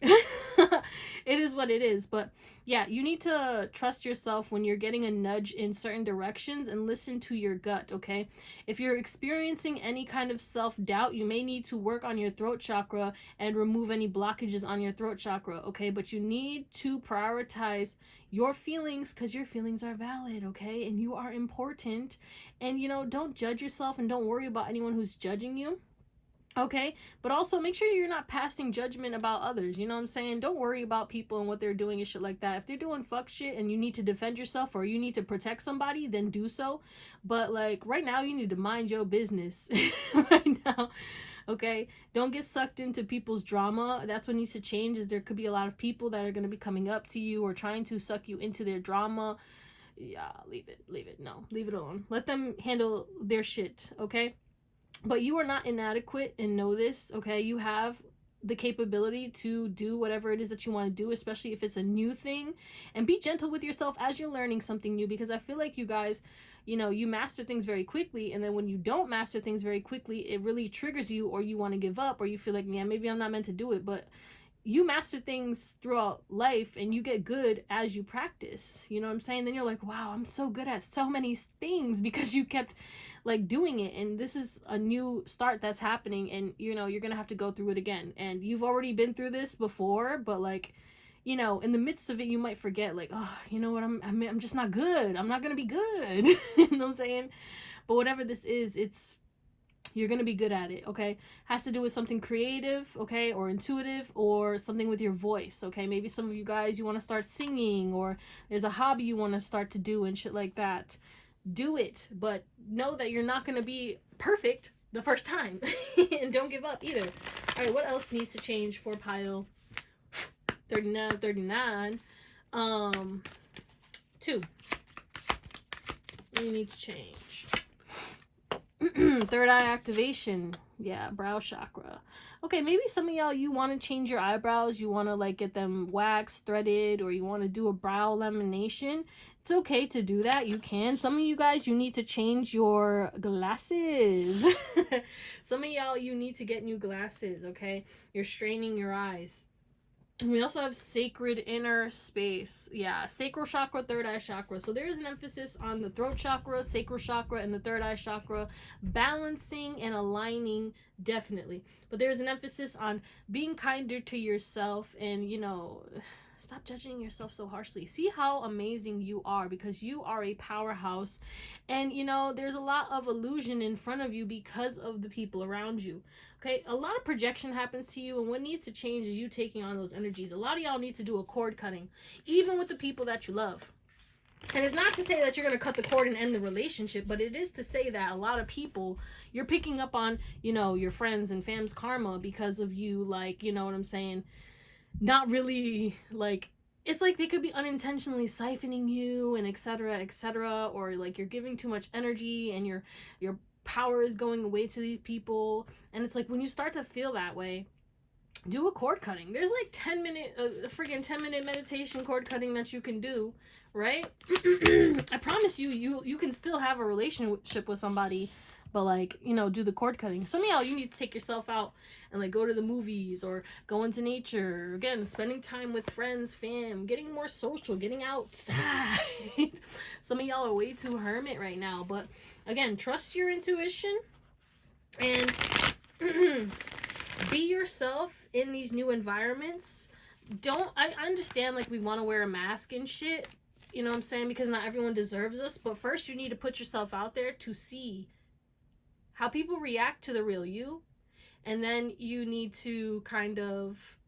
It is what it is. But yeah, you need to trust yourself when you're getting a nudge in certain directions, and listen to your gut, okay? If you're experiencing any kind of self-doubt, you may need to work on your throat chakra and remove any blockages on your throat chakra, okay? But you need to prioritize your feelings, because your feelings are valid, okay? And you are important. And, you know, don't judge yourself, and don't worry about anyone who's judging you. Okay, but also make sure you're not passing judgment about others. You know what I'm saying? Don't worry about people and what they're doing and shit like that. If they're doing fuck shit and you need to defend yourself, or you need to protect somebody, then do so. But like right now, you need to mind your business right now. Okay, don't get sucked into people's drama. That's what needs to change. Is there could be a lot of people that are going to be coming up to you or trying to suck you into their drama. Yeah, leave it. No, leave it alone. Let them handle their shit. Okay. But you are not inadequate, and know this, okay? You have the capability to do whatever it is that you want to do, especially if it's a new thing. And be gentle with yourself as you're learning something new, because I feel like you guys, you know, you master things very quickly, and then when you don't master things very quickly, it really triggers you, or you want to give up, or you feel like, yeah, maybe I'm not meant to do it. But you master things throughout life, and you get good as you practice, you know what I'm saying? Then you're like, wow, I'm so good at so many things because you kept like doing it. And this is a new start that's happening, and you know, you're gonna have to go through it again. And you've already been through this before, but like, you know, in the midst of it, you might forget, like, oh, you know what, I'm just not good, I'm not gonna be good. You know what I'm saying? But whatever this is, you're gonna be good at it, okay? Has to do with something creative, okay, or intuitive, or something with your voice, okay? Maybe some of you guys, you want to start singing, or there's a hobby you want to start to do and shit like that. Do it, but know that you're not gonna be perfect the first time. And don't give up either. All right, what else needs to change for pile 39? 2. You need to change. Third eye activation. Yeah, brow chakra. Okay, maybe some of y'all, you want to change your eyebrows. You want to like get them waxed, threaded, or you want to do a brow lamination. It's okay to do that. You can. Some of you guys, you need to change your glasses. Some of y'all, you need to get new glasses, okay? You're straining your eyes. We also have sacred inner space. Yeah, sacral chakra, third eye chakra. So there is an emphasis on the throat chakra, sacral chakra, and the third eye chakra. Balancing and aligning, definitely. But there's an emphasis on being kinder to yourself, and, you know, stop judging yourself so harshly. See how amazing you are, because you are a powerhouse. And, you know, there's a lot of illusion in front of you because of the people around you. Okay, a lot of projection happens to you, and what needs to change is you taking on those energies. A lot of y'all need to do a cord cutting, even with the people that you love. And it's not to say that you're going to cut the cord and end the relationship, but it is to say that a lot of people, you're picking up on, you know, your friends and fam's karma because of you, like, you know what I'm saying, not really, like, it's like they could be unintentionally siphoning you, and etc., or like you're giving too much energy, and your power is going away to these people. And it's like, when you start to feel that way, do a cord cutting. There's like 10-minute freaking 10-minute meditation cord cutting that you can do, right? I promise you can still have a relationship with somebody, but like, you know, do the cord cutting. Some of y'all, you need to take yourself out and like go to the movies, or go into nature. Again, spending time with friends, fam, getting more social, getting outside. Some of y'all are way too hermit right now, but again, trust your intuition and be yourself in these new environments. I understand, like, we want to wear a mask and shit, you know what I'm saying, because not everyone deserves us, but first you need to put yourself out there to see how people react to the real you, and then you need to kind of,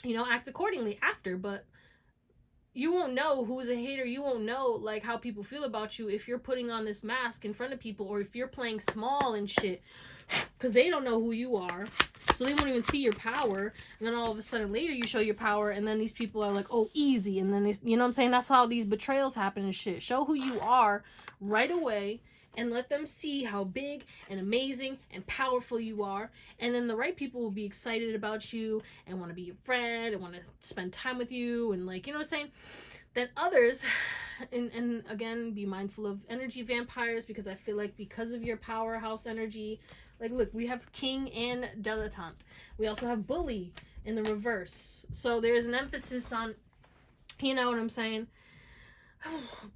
you know, act accordingly after. But you won't know who's a hater. You won't know like how people feel about you if you're putting on this mask in front of people, or if you're playing small and shit, because they don't know who you are, so they won't even see your power. And then all of a sudden later you show your power, and then these people are like, oh, easy. And then they, you know what I'm saying, that's how these betrayals happen and shit. Show who you are right away, and let them see how big and amazing and powerful you are. And then the right people will be excited about you and want to be your friend and want to spend time with you, and like, you know what I'm saying. Then others, and again, be mindful of energy vampires, because I feel like because of your powerhouse energy, like, look, we have king and dilettante. We also have bully in the reverse. So there's an emphasis on, you know what I'm saying,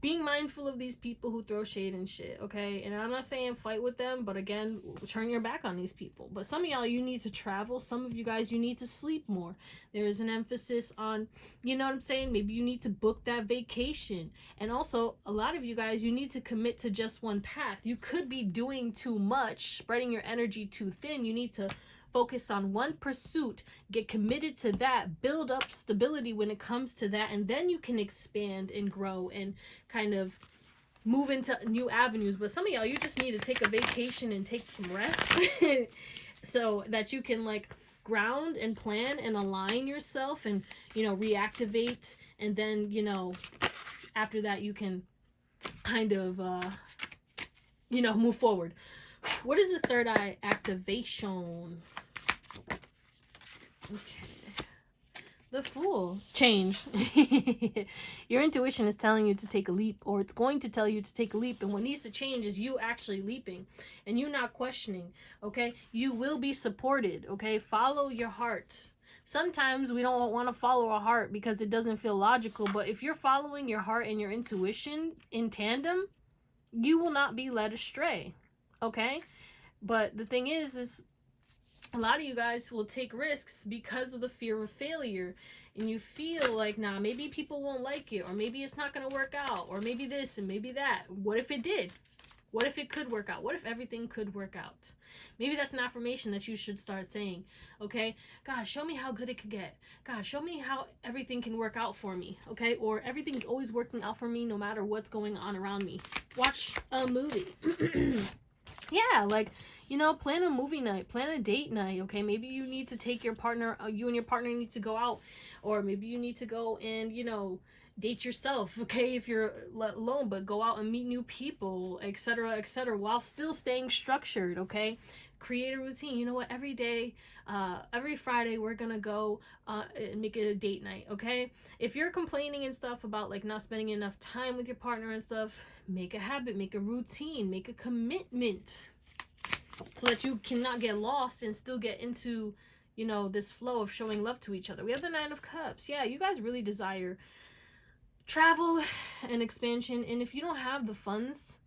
being mindful of these people who throw shade and shit, okay? And I'm not saying fight with them, but again, turn your back on these people. But some of y'all, you need to travel. Some of you guys, you need to sleep more. There is an emphasis on, you know what I'm saying, maybe you need to book that vacation. And also, a lot of you guys, you need to commit to just one path. You could be doing too much, spreading your energy too thin. You need to focus on one pursuit, get committed to that, build up stability when it comes to that, and then you can expand and grow and kind of move into new avenues. But some of y'all, you just need to take a vacation and take some rest so that you can like ground and plan and align yourself and, you know, reactivate. And then, you know, after that you can kind of you know, move forward. What is this third eye activation? Okay. The Fool. Change. Your intuition is telling you to take a leap, or it's going to tell you to take a leap, and what needs to change is you actually leaping and you not questioning. Okay, you will be supported. Okay, follow your heart. Sometimes we don't want to follow our heart because it doesn't feel logical, but if you're following your heart and your intuition in tandem, you will not be led astray. Okay, but the thing is a lot of you guys will take risks because of the fear of failure, and you feel like, nah, maybe people won't like it, or maybe it's not going to work out, or maybe this and maybe that. What if it did? What if it could work out? What if everything could work out? Maybe that's an affirmation that you should start saying. Okay, God, show me how good it could get. God, show me how everything can work out for me. Okay, or everything is always working out for me no matter what's going on around me. Watch a movie. Yeah, like, you know, plan a movie night, plan a date night. Okay, maybe you need to take your partner, you and your partner need to go out, or maybe you need to go and, you know, date yourself. Okay, if you're alone, but go out and meet new people, etc., while still staying structured. Okay, create a routine. You know what, every day, every Friday we're gonna go and make it a date night. Okay, if you're complaining and stuff about like not spending enough time with your partner and stuff, make a habit, make a routine, make a commitment, so that you cannot get lost and still get into, you know, this flow of showing love to each other. We have the Nine of Cups. Yeah, you guys really desire travel and expansion, and if you don't have the funds,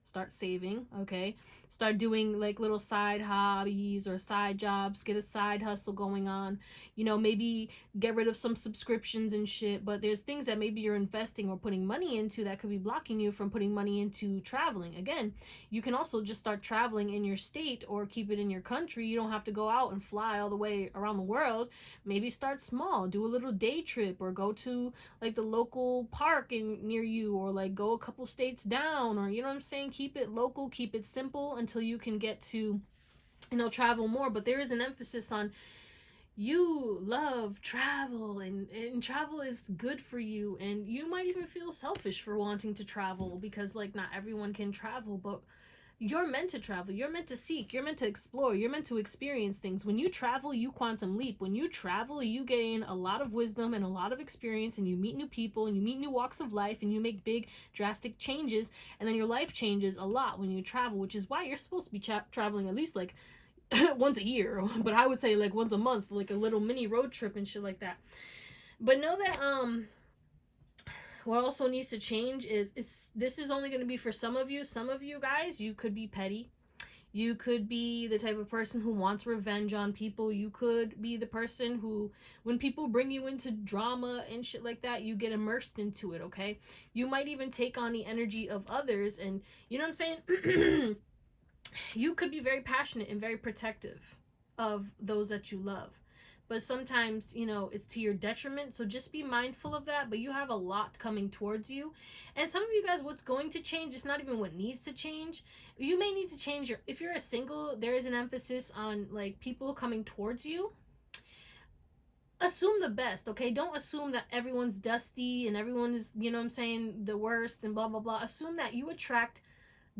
start saving. Okay, start doing like little side hobbies or side jobs, get a side hustle going on, you know, maybe get rid of some subscriptions and shit. But there's things that maybe you're investing or putting money into that could be blocking you from putting money into traveling. Again, you can also just start traveling in your state or keep it in your country. You don't have to go out and fly all the way around the world. Maybe start small, do a little day trip, or go to like the local park near you, or like go a couple states down, or, you know what I'm saying, keep it local, keep it simple until you can get to, you know, travel more. But there is an emphasis on, you love travel, and travel is good for you, and you might even feel selfish for wanting to travel because like not everyone can travel, but you're meant to travel, you're meant to seek, you're meant to explore, you're meant to experience things. When you travel, you quantum leap. When you travel, you gain a lot of wisdom and a lot of experience, and you meet new people and you meet new walks of life, and you make big drastic changes, and then your life changes a lot when you travel, which is why you're supposed to be traveling at least like once a year, but I would say like once a month, like a little mini road trip and shit like that. But know that what also needs to change is this is only going to be for some of you. Some of you guys, you could be petty. You could be the type of person who wants revenge on people. You could be the person who, when people bring you into drama and shit like that, you get immersed into it. Okay, you might even take on the energy of others, and you know what I'm saying. You could be very passionate and very protective of those that you love, but sometimes, you know, it's to your detriment. So just be mindful of that. But you have a lot coming towards you, and some of you guys, what's going to change, it's not even what needs to change. You may need to change your, if you're a single, there is an emphasis on like people coming towards you. Assume the best. Okay, don't assume that everyone's dusty and everyone is, you know what I'm saying, the worst and blah blah blah. Assume that you attract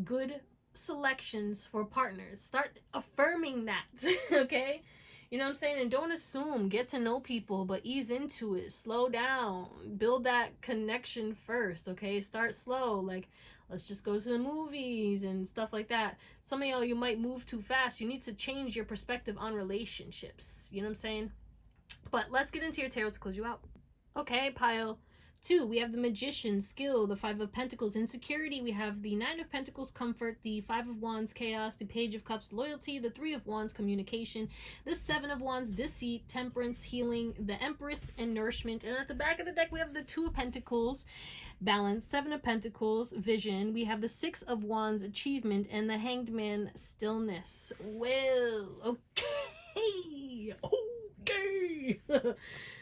good selections for partners. Start affirming that. Okay, you know what I'm saying? And don't assume, get to know people, but ease into it, slow down, build that connection first. Okay, start slow, like let's just go to the movies and stuff like that. Some of y'all, you might move too fast. You need to change your perspective on relationships, you know what I'm saying? But let's get into your tarot to close you out. Okay, pile 2, we have the Magician, skill, the 5 of Pentacles, insecurity. We have the 9 of Pentacles, comfort, the 5 of Wands, chaos, the Page of Cups, loyalty, the 3 of Wands, communication, the 7 of Wands, deceit, temperance, healing, the Empress, and nourishment. And at the back of the deck, we have the 2 of Pentacles, balance, 7 of Pentacles, vision. We have the 6 of Wands, achievement, and the Hanged Man, stillness. Well, okay. Okay.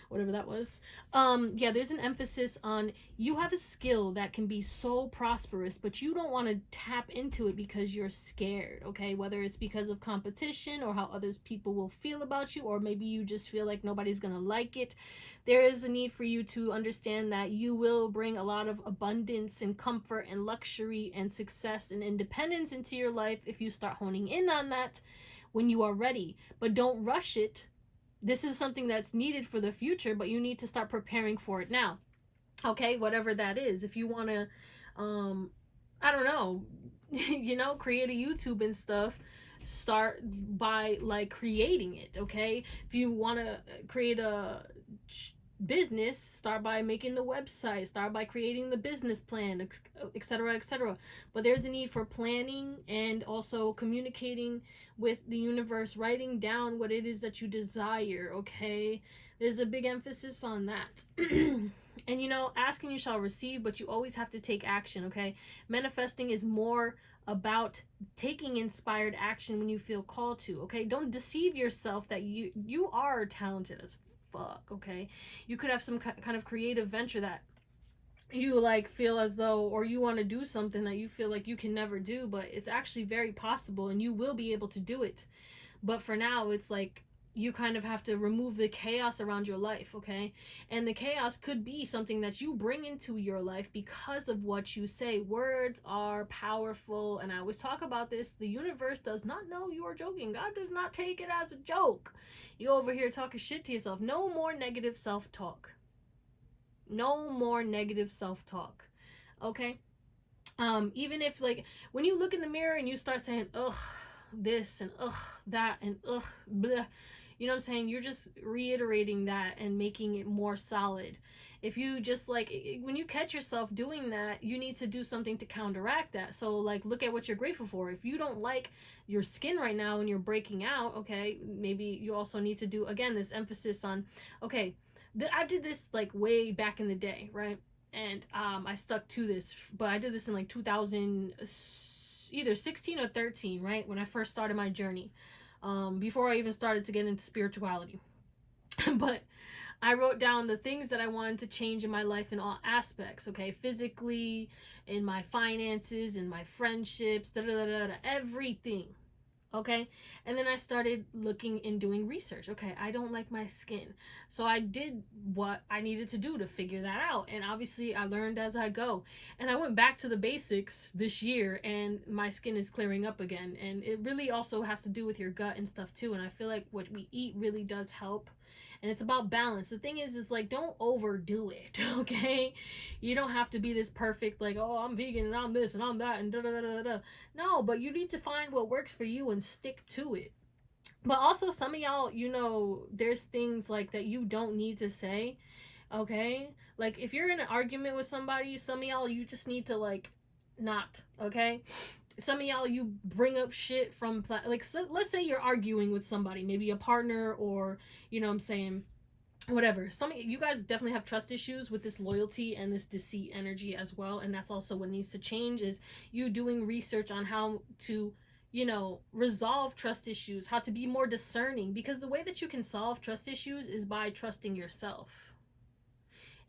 Whatever that was. Yeah, there's an emphasis on, you have a skill that can be so prosperous, but you don't want to tap into it because you're scared. Okay, whether it's because of competition or how others people will feel about you, or maybe you just feel like nobody's gonna like it. There is a need for you to understand that you will bring a lot of abundance and comfort and luxury and success and independence into your life if you start honing in on that when you are ready. But don't rush it. This is something that's needed for the future, but you need to start preparing for it now. Okay, whatever that is. If you want to, I don't know, create a YouTube and stuff, start by like creating it. Okay, if you want to create a business, start by making the website, start by creating the business plan, etc., etc. But there's a need for planning and also communicating with the universe, writing down what it is that you desire. Okay, there's a big emphasis on that. And ask and you shall receive, but you always have to take action. Okay, manifesting is more about taking inspired action when you feel called to. Okay, don't deceive yourself that you are talented as fuck. Okay, you could have some kind of creative venture that you like feel as though, or you want to do something that you feel like you can never do, but it's actually very possible and you will be able to do it. But for now, it's like you kind of have to remove the chaos around your life. Okay, and the chaos could be something that you bring into your life because of what you say. Words are powerful, and I always talk about this. The universe does not know you are joking. God does not take it as a joke. You over here talking shit to yourself. No more negative self-talk. No more negative self-talk. Okay, even if like when you look in the mirror and you start saying ugh this and ugh that and ugh blah, you know what I'm saying, you're just reiterating that and making it more solid. If you just like, when you catch yourself doing that, you need to do something to counteract that. So like, look at what you're grateful for. If you don't like your skin right now and you're breaking out, okay, maybe you also need to do, again, this emphasis on, okay, I did this like way back in the day, right? And I stuck to this, but I did this in like 2000, either 16 or 13, right? When I first started my journey, before I even started to get into spirituality. But I wrote down the things that I wanted to change in my life in all aspects, okay? Physically, in my finances, in my friendships, everything. Okay, and then I started looking and doing research. Okay, I don't like my skin, so I did what I needed to do to figure that out, and obviously I learned as I go, and I went back to the basics this year, and my skin is clearing up again. And it really also has to do with your gut and stuff too, and I feel like what we eat really does help. And it's about balance. The thing is like, don't overdo it. Okay, you don't have to be this perfect, like, oh, I'm vegan and I'm this and I'm that and da da da da. No, but you need to find what works for you and stick to it. But also, some of y'all, there's things like that you don't need to say. Okay, like if you're in an argument with somebody, some of y'all, you just need to like not. Okay, some of y'all, you bring up shit from like, so let's say you're arguing with somebody, maybe a partner, or what I'm saying, whatever. Some of you guys definitely have trust issues with this loyalty and this deceit energy as well, and that's also what needs to change, is you doing research on how to resolve trust issues, how to be more discerning, because the way that you can solve trust issues is by trusting yourself.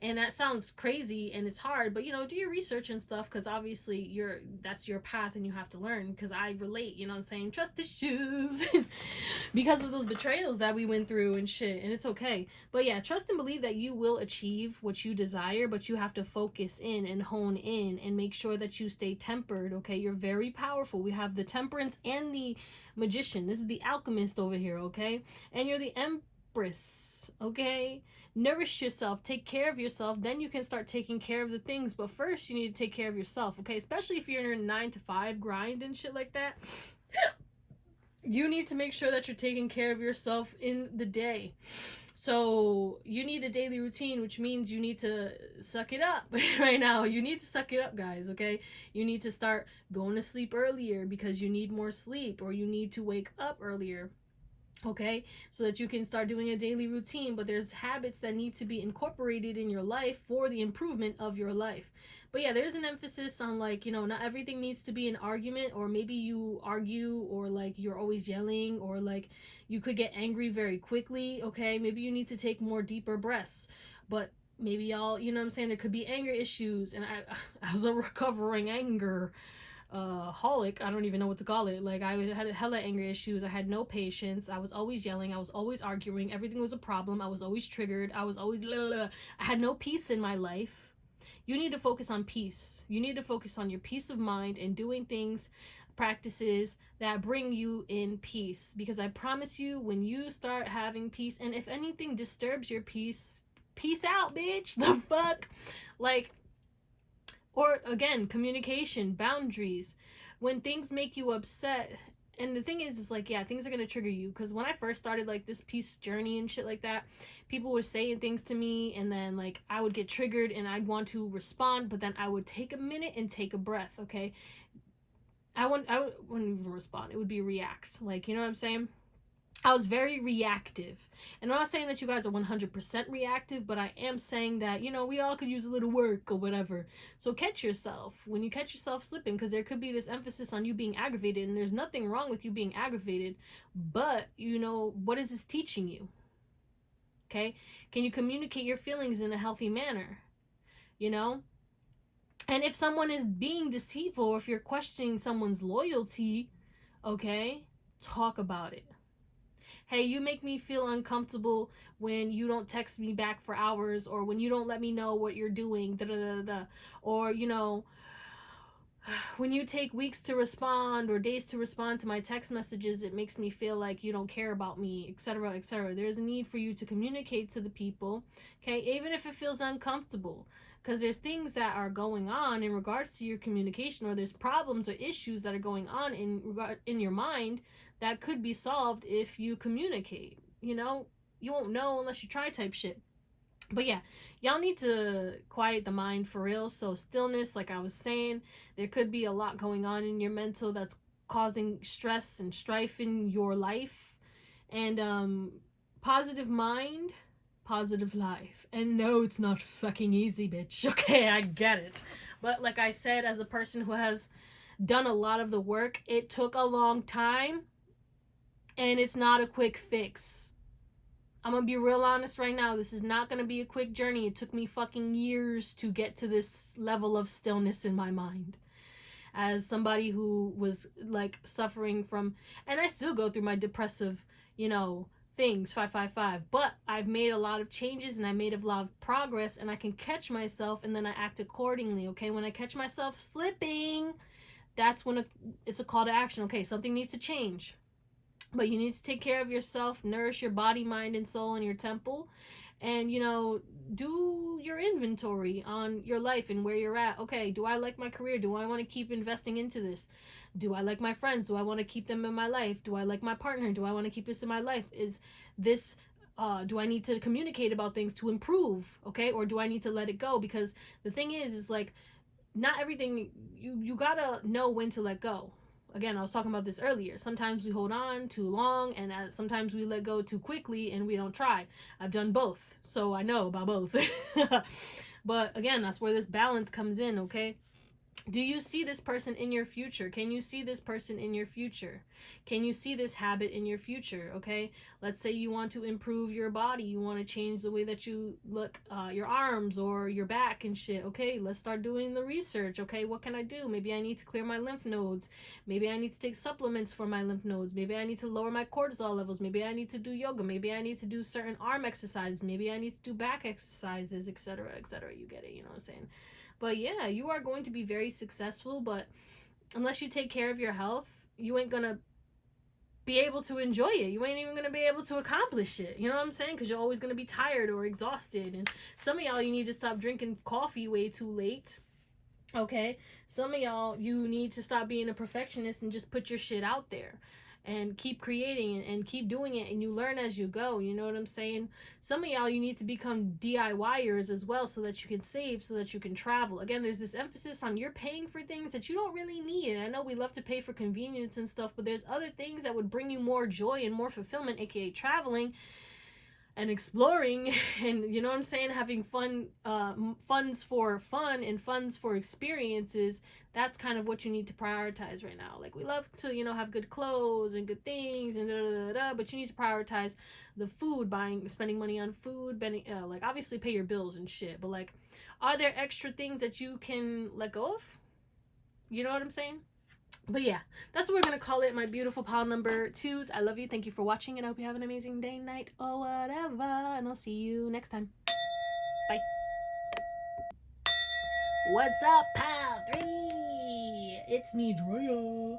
And that sounds crazy and it's hard, but do your research and stuff, because obviously that's your path and you have to learn. Because I relate, what I'm saying, trust issues because of those betrayals that we went through and shit, and it's okay. But yeah, trust and believe that you will achieve what you desire, but you have to focus in and hone in and make sure that you stay tempered. Okay, you're very powerful. We have the Temperance and the Magician. This is the Alchemist over here. Okay, and you're the Empress. Okay, nourish yourself, take care of yourself, then you can start taking care of the things. But first you need to take care of yourself. Okay, especially if you're in a 9-to-5 grind and shit like that, you need to make sure that you're taking care of yourself in the day. So you need a daily routine, which means you need to suck it up. Right now you need to suck it up, guys. Okay, you need to start going to sleep earlier because you need more sleep, or you need to wake up earlier. Okay, so that you can start doing a daily routine. But there's habits that need to be incorporated in your life for the improvement of your life. But yeah, there's an emphasis on like, not everything needs to be an argument, or maybe you argue, or like you're always yelling, or like you could get angry very quickly. Okay, maybe you need to take more deeper breaths. But maybe y'all, what I'm saying, there could be anger issues. And I was a recovering anger holic, I don't even know what to call it. Like, I had hella anger issues. I had no patience. I was always yelling. I was always arguing. Everything was a problem. I was always triggered. I was always I had no peace in my life. You need to focus on peace. You need to focus on your peace of mind and doing things practices that bring you in peace, because I promise you, when you start having peace, and if anything disturbs your peace, peace out, bitch. The fuck? Like, or again, communication, boundaries. When things make you upset, and the thing is like, yeah, things are gonna trigger you. Because when I first started like this peace journey and shit like that, people were saying things to me, and then like I would get triggered and I'd want to respond, but then I would take a minute and take a breath. Okay, I wouldn't even respond. It would be react. Like, you know what I'm saying? I was very reactive. And I'm not saying that you guys are 100% reactive, but I am saying that, you know, we all could use a little work or whatever. So catch yourself when you catch yourself slipping, because there could be this emphasis on you being aggravated, and there's nothing wrong with you being aggravated, but, you know, what is this teaching you? Okay? Can you communicate your feelings in a healthy manner? You know? And if someone is being deceitful, or if you're questioning someone's loyalty, okay, talk about it. Hey, you make me feel uncomfortable when you don't text me back for hours, or when you don't let me know what you're doing, da da da da. Or, you know, when you take weeks to respond or days to respond to my text messages, it makes me feel like you don't care about me, etc., etc. There's a need for you to communicate to the people, okay, even if it feels uncomfortable, because there's things that are going on in regards to your communication, or there's problems or issues that are going on in your mind that could be solved if you communicate. You know, you won't know unless you try, type shit. But yeah, y'all need to quiet the mind for real. So stillness, like I was saying, there could be a lot going on in your mental that's causing stress and strife in your life. And positive mind, positive life. And no, it's not fucking easy, bitch. Okay, I get it. But like I said, as a person who has done a lot of the work, it took a long time, and it's not a quick fix. I'm gonna be real honest right now. This is not gonna be a quick journey. It took me fucking years to get to this level of stillness in my mind. As somebody who was like suffering from, and I still go through my depressive, you know, things, 555, but I've made a lot of changes, and I made a lot of progress, and I can catch myself, and then I act accordingly. Okay, when I catch myself slipping, that's when it's a call to action. Okay, something needs to change. But you need to take care of yourself, nourish your body, mind, and soul, and your temple. And, you know, do your inventory on your life and where you're at. Okay, do I like my career? Do I want to keep investing into this? Do I like my friends? Do I want to keep them in my life? Do I like my partner? Do I want to keep this in my life? Is this, do I need to communicate about things to improve? Okay, or do I need to let it go? Because the thing is like, not everything, you gotta know when to let go. Again, I was talking about this earlier. Sometimes we hold on too long, and sometimes we let go too quickly, and we don't try. I've done both, so I know about both. But again, that's where this balance comes in, okay? Do you see this person in your future? Can you see this person in your future? Can you see this habit in your future? Okay, let's say you want to improve your body, you want to change the way that you look, your arms or your back and shit. Okay, let's start doing the research. Okay, what can I do? Maybe I need to clear my lymph nodes. Maybe I need to take supplements for my lymph nodes. Maybe I need to lower my cortisol levels. Maybe I need to do yoga. Maybe I need to do certain arm exercises. Maybe I need to do back exercises, etc., etc. You get it, you know what I'm saying? But yeah, you are going to be very successful, but unless you take care of your health, you ain't gonna be able to enjoy it. You ain't even gonna be able to accomplish it. You know what I'm saying? Because you're always gonna be tired or exhausted. And some of y'all, you need to stop drinking coffee way too late. Okay? Some of y'all, you need to stop being a perfectionist and just put your shit out there. And keep creating and keep doing it, and you learn as you go. You know what I'm saying? Some of y'all, you need to become DIYers as well, so that you can save, so that you can travel. Again, there's this emphasis on you're paying for things that you don't really need. And I know we love to pay for convenience and stuff, but there's other things that would bring you more joy and more fulfillment, aka traveling and exploring, and you know what I'm saying, having fun, funds for fun and funds for experiences. That's kind of what you need to prioritize right now. Like, we love to, you know, have good clothes and good things and but you need to prioritize the food, spending money on food, like obviously pay your bills and shit, but like, are there extra things that you can let go of? You know what I'm saying? But yeah, that's what we're gonna call it, my beautiful pile number 2s. I love you. Thank you for watching, and I hope you have an amazing day, night, or whatever. And I'll see you next time. Bye. What's up, pile 3? It's me, Drea,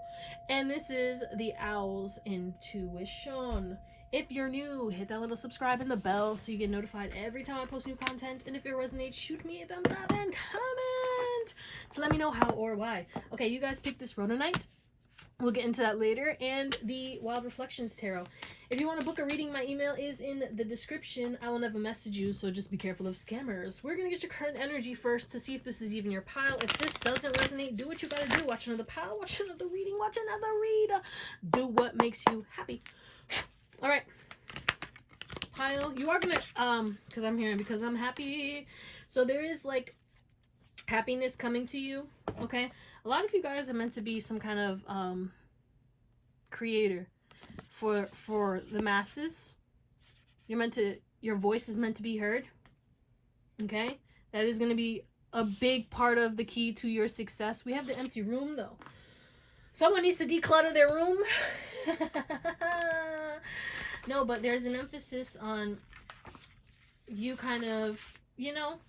and this is the Owlsintuition. If you're new, hit that little subscribe and the bell so you get notified every time I post new content. And if it resonates, shoot me a thumbs up and comment to let me know how or why. Okay, you guys picked this Rhodonite. We'll get into that later. And the Wild Reflections Tarot. If you want to book a reading, my email is in the description. I will never message you, so just be careful of scammers. We're going to get your current energy first to see if this is even your pile. If this doesn't resonate, do what you got to do. Watch another pile, watch another reading, watch another read. Do what makes you happy. All right. Pile, you are going to, because I'm hearing because I'm happy. So there is like happiness coming to you, okay? A lot of you guys are meant to be some kind of creator for the masses. Your voice is meant to be heard, okay? That is going to be a big part of the key to your success. We have the empty room though. Someone needs to declutter their room. No, but there's an emphasis on you kind of, you know,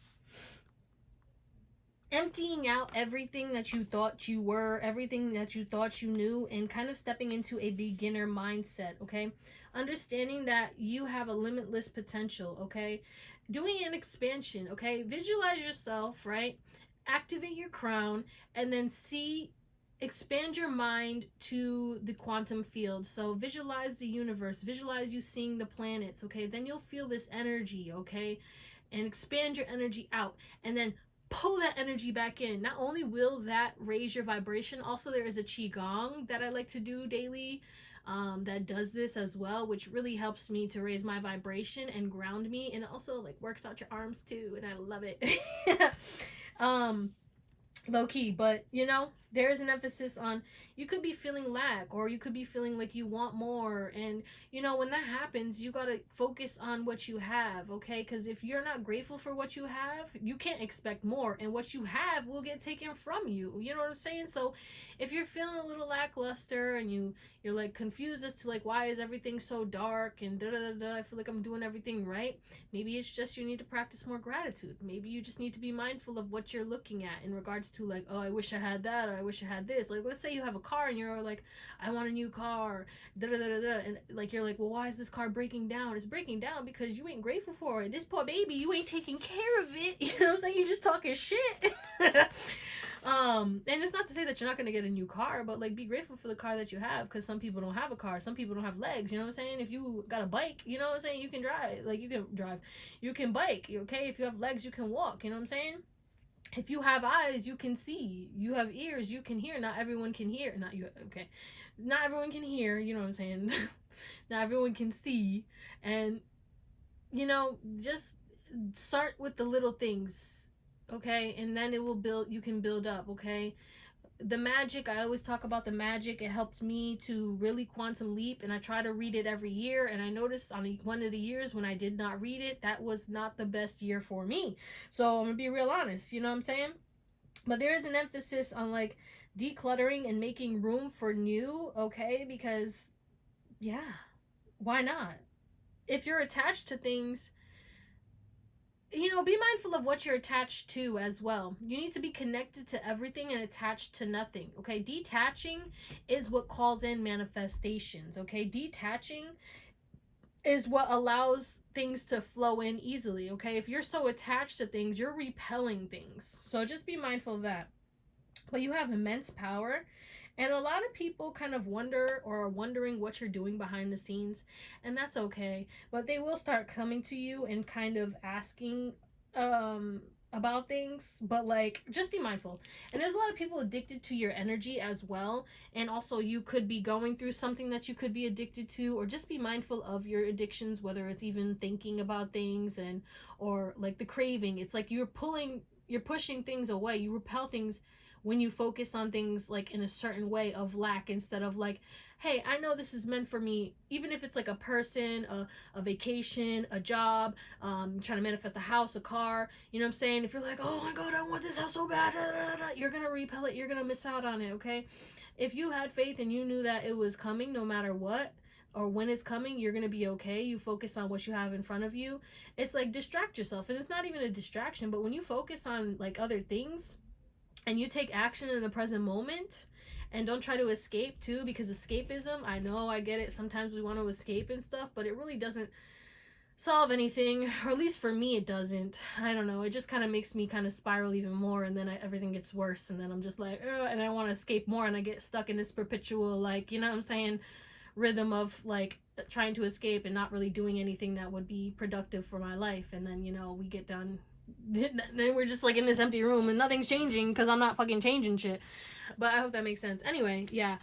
emptying out everything that you thought you were, everything that you thought you knew, and kind of stepping into a beginner mindset, okay? Understanding that you have a limitless potential, okay? Doing an expansion, okay? Visualize yourself, right? Activate your crown, and then expand your mind to the quantum field. So visualize the universe, visualize you seeing the planets, okay? Then you'll feel this energy, okay? And expand your energy out, and then pull that energy back in. Not only will that raise your vibration, also there is a qigong that I like to do daily that does this as well, which really helps me to raise my vibration and ground me, and also like works out your arms too, and I love it. Low key, but you know, there is an emphasis on you could be feeling lack, or you could be feeling like you want more, and you know, when that happens, you got to focus on what you have, okay? Because if you're not grateful for what you have, you can't expect more, and what you have will get taken from you, you know what I'm saying? So if you're feeling a little lackluster and you're like confused as to like why is everything so dark and I feel like I'm doing everything right, maybe it's just you need to practice more gratitude. Maybe you just need to be mindful of what you're looking at in regards to like, oh, I wish I had that, or I wish I had this. Like, let's say you have a car and you're like, I want a new car, and like you're like, well, why is this car breaking down? It's breaking down because you ain't grateful for it. This poor baby, you ain't taking care of it. You know what I'm saying? You're just talking shit. And it's not to say that you're not going to get a new car, but like be grateful for the car that you have, because some people don't have a car, some people don't have legs, you know what I'm saying? If you got a bike, you know what I'm saying, you can drive, you can bike, okay? If you have legs, you can walk, you know what I'm saying? If you have eyes, you can see. You have ears, you can hear. Not everyone can hear. Not you, okay? Not everyone can hear, you know what I'm saying? Not everyone can see. And you know, just start with the little things, okay? And then it will build, you can build up, okay? The magic, I always talk about the magic. It helped me to really quantum leap, and I try to read it every year, and I noticed on one of the years when I did not read it, that was not the best year for me. So I'm gonna be real honest, you know what I'm saying? But there is an emphasis on like decluttering and making room for new, okay? Because yeah, why not? If you're attached to things, you know, be mindful of what you're attached to as well. You need to be connected to everything and attached to nothing, okay? Detaching is what calls in manifestations, okay? Detaching is what allows things to flow in easily, okay? If you're so attached to things, you're repelling things. So just be mindful of that. But you have immense power. And a lot of people kind of wonder or are wondering what you're doing behind the scenes, and that's okay. But they will start coming to you and kind of asking about things, but like just be mindful. And there's a lot of people addicted to your energy as well, and also you could be going through something that you could be addicted to, or just be mindful of your addictions, whether it's even thinking about things and or like the craving. It's like you're pushing things away, you repel things when you focus on things like in a certain way of lack, instead of like, hey, I know this is meant for me, even if it's like a person, a vacation, a job, trying to manifest a house, a car, you know what I'm saying? If you're like, oh my god, I want this house so bad, you're gonna repel it, you're gonna miss out on it, okay? If you had faith and you knew that it was coming no matter what, or when it's coming, you're gonna be okay. You focus on what you have in front of you. It's like distract yourself, and it's not even a distraction, but when you focus on like other things, and you take action in the present moment, and don't try to escape too, because escapism, I know, I get it, sometimes we want to escape and stuff, but it really doesn't solve anything, or at least for me it doesn't. I don't know, it just kind of makes me kind of spiral even more, and then everything gets worse, and then I'm just like, and I want to escape more, and I get stuck in this perpetual, like, you know what I'm saying, rhythm of like trying to escape and not really doing anything that would be productive for my life. And then, you know, we get done, then we're just like in this empty room and nothing's changing because I'm not fucking changing shit. But I hope that makes sense. Anyway, yeah,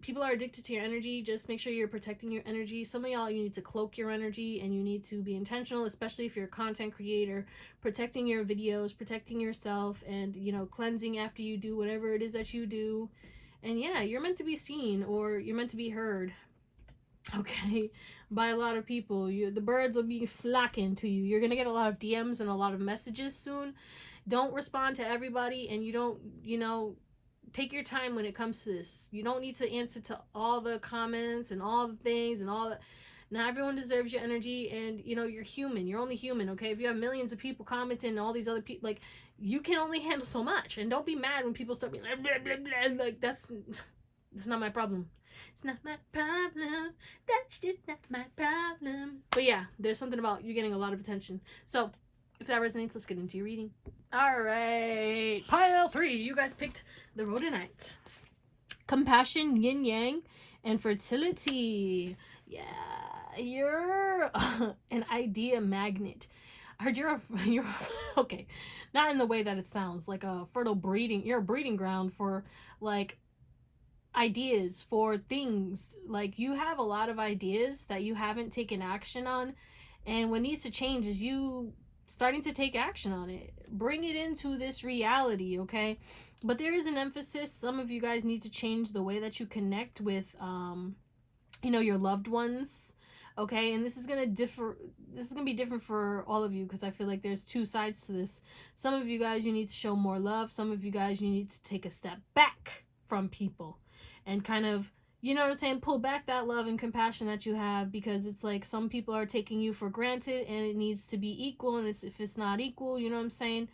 people are addicted to your energy. Just make sure you're protecting your energy. Some of y'all, you need to cloak your energy, and you need to be intentional, especially if you're a content creator, protecting your videos, protecting yourself, and, you know, cleansing after you do whatever it is that you do. And yeah, you're meant to be seen, or you're meant to be heard, okay, by a lot of people. The birds will be flocking to you. You're gonna get a lot of DMs and a lot of messages soon. Don't respond to everybody, and you don't, you know, take your time when it comes to this. You don't need to answer to all the comments and all the things and all that. Not everyone deserves your energy, and, you know, you're human. You're only human, okay? If you have millions of people commenting and all these other people, like, you can only handle so much. And don't be mad when people start being like, blah, blah, blah. Like, that's not my problem. It's not my problem. That's just not my problem. But yeah, there's something about you getting a lot of attention. So if that resonates, let's get into your reading. All right, pile 3. You guys picked the Rhodonite. Compassion, yin yang, and fertility. Yeah, you're an idea magnet. I heard you're okay, not in the way that it sounds, like a fertile breeding. You're a breeding ground for like ideas, for things. Like, you have a lot of ideas that you haven't taken action on, and what needs to change is you starting to take action on it. Bring it into this reality, okay? But there is an emphasis. Some of you guys need to change the way that you connect with you know, your loved ones, okay? And this is gonna be different for all of you, because I feel like there's two sides to this. Some of you guys, you need to show more love. Some of you guys, you need to take a step back from people and kind of, you know what I'm saying, pull back that love and compassion that you have, because it's like some people are taking you for granted, and it needs to be equal, and if it's not equal, you know what I'm saying?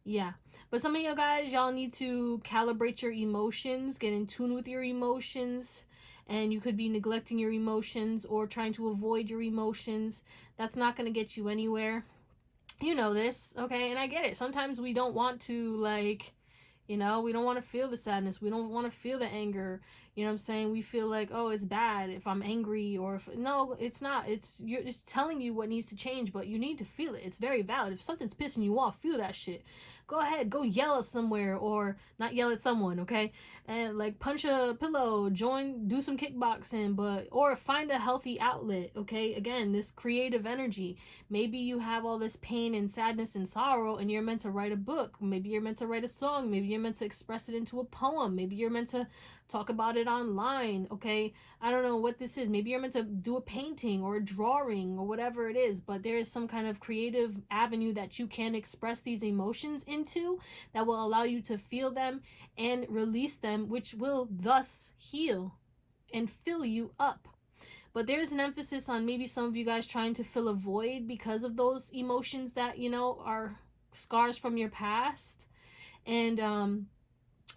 Yeah. But some of you guys, y'all need to calibrate your emotions, get in tune with your emotions, and you could be neglecting your emotions or trying to avoid your emotions. That's not going to get you anywhere. You know this, okay? And I get it. Sometimes we don't want to, like, you know, we don't want to feel the sadness. We don't want to feel the anger. You know what I'm saying? We feel like, oh, it's bad if I'm angry, or if, no, it's not. It's telling you what needs to change, but you need to feel it. It's very valid. If something's pissing you off, feel that shit. Go ahead, go yell at somewhere, or not yell at someone, okay? And like punch a pillow, do some kickboxing, or find a healthy outlet, okay? Again, this creative energy. Maybe you have all this pain and sadness and sorrow, and you're meant to write a book. Maybe you're meant to write a song. Maybe you're meant to express it into a poem. Maybe you're meant to talk about it online, okay? I don't know what this is. Maybe you're meant to do a painting or a drawing or whatever it is, but there is some kind of creative avenue that you can express these emotions into that will allow you to feel them and release them, which will thus heal and fill you up. But there's an emphasis on maybe some of you guys trying to fill a void because of those emotions that, you know, are scars from your past. And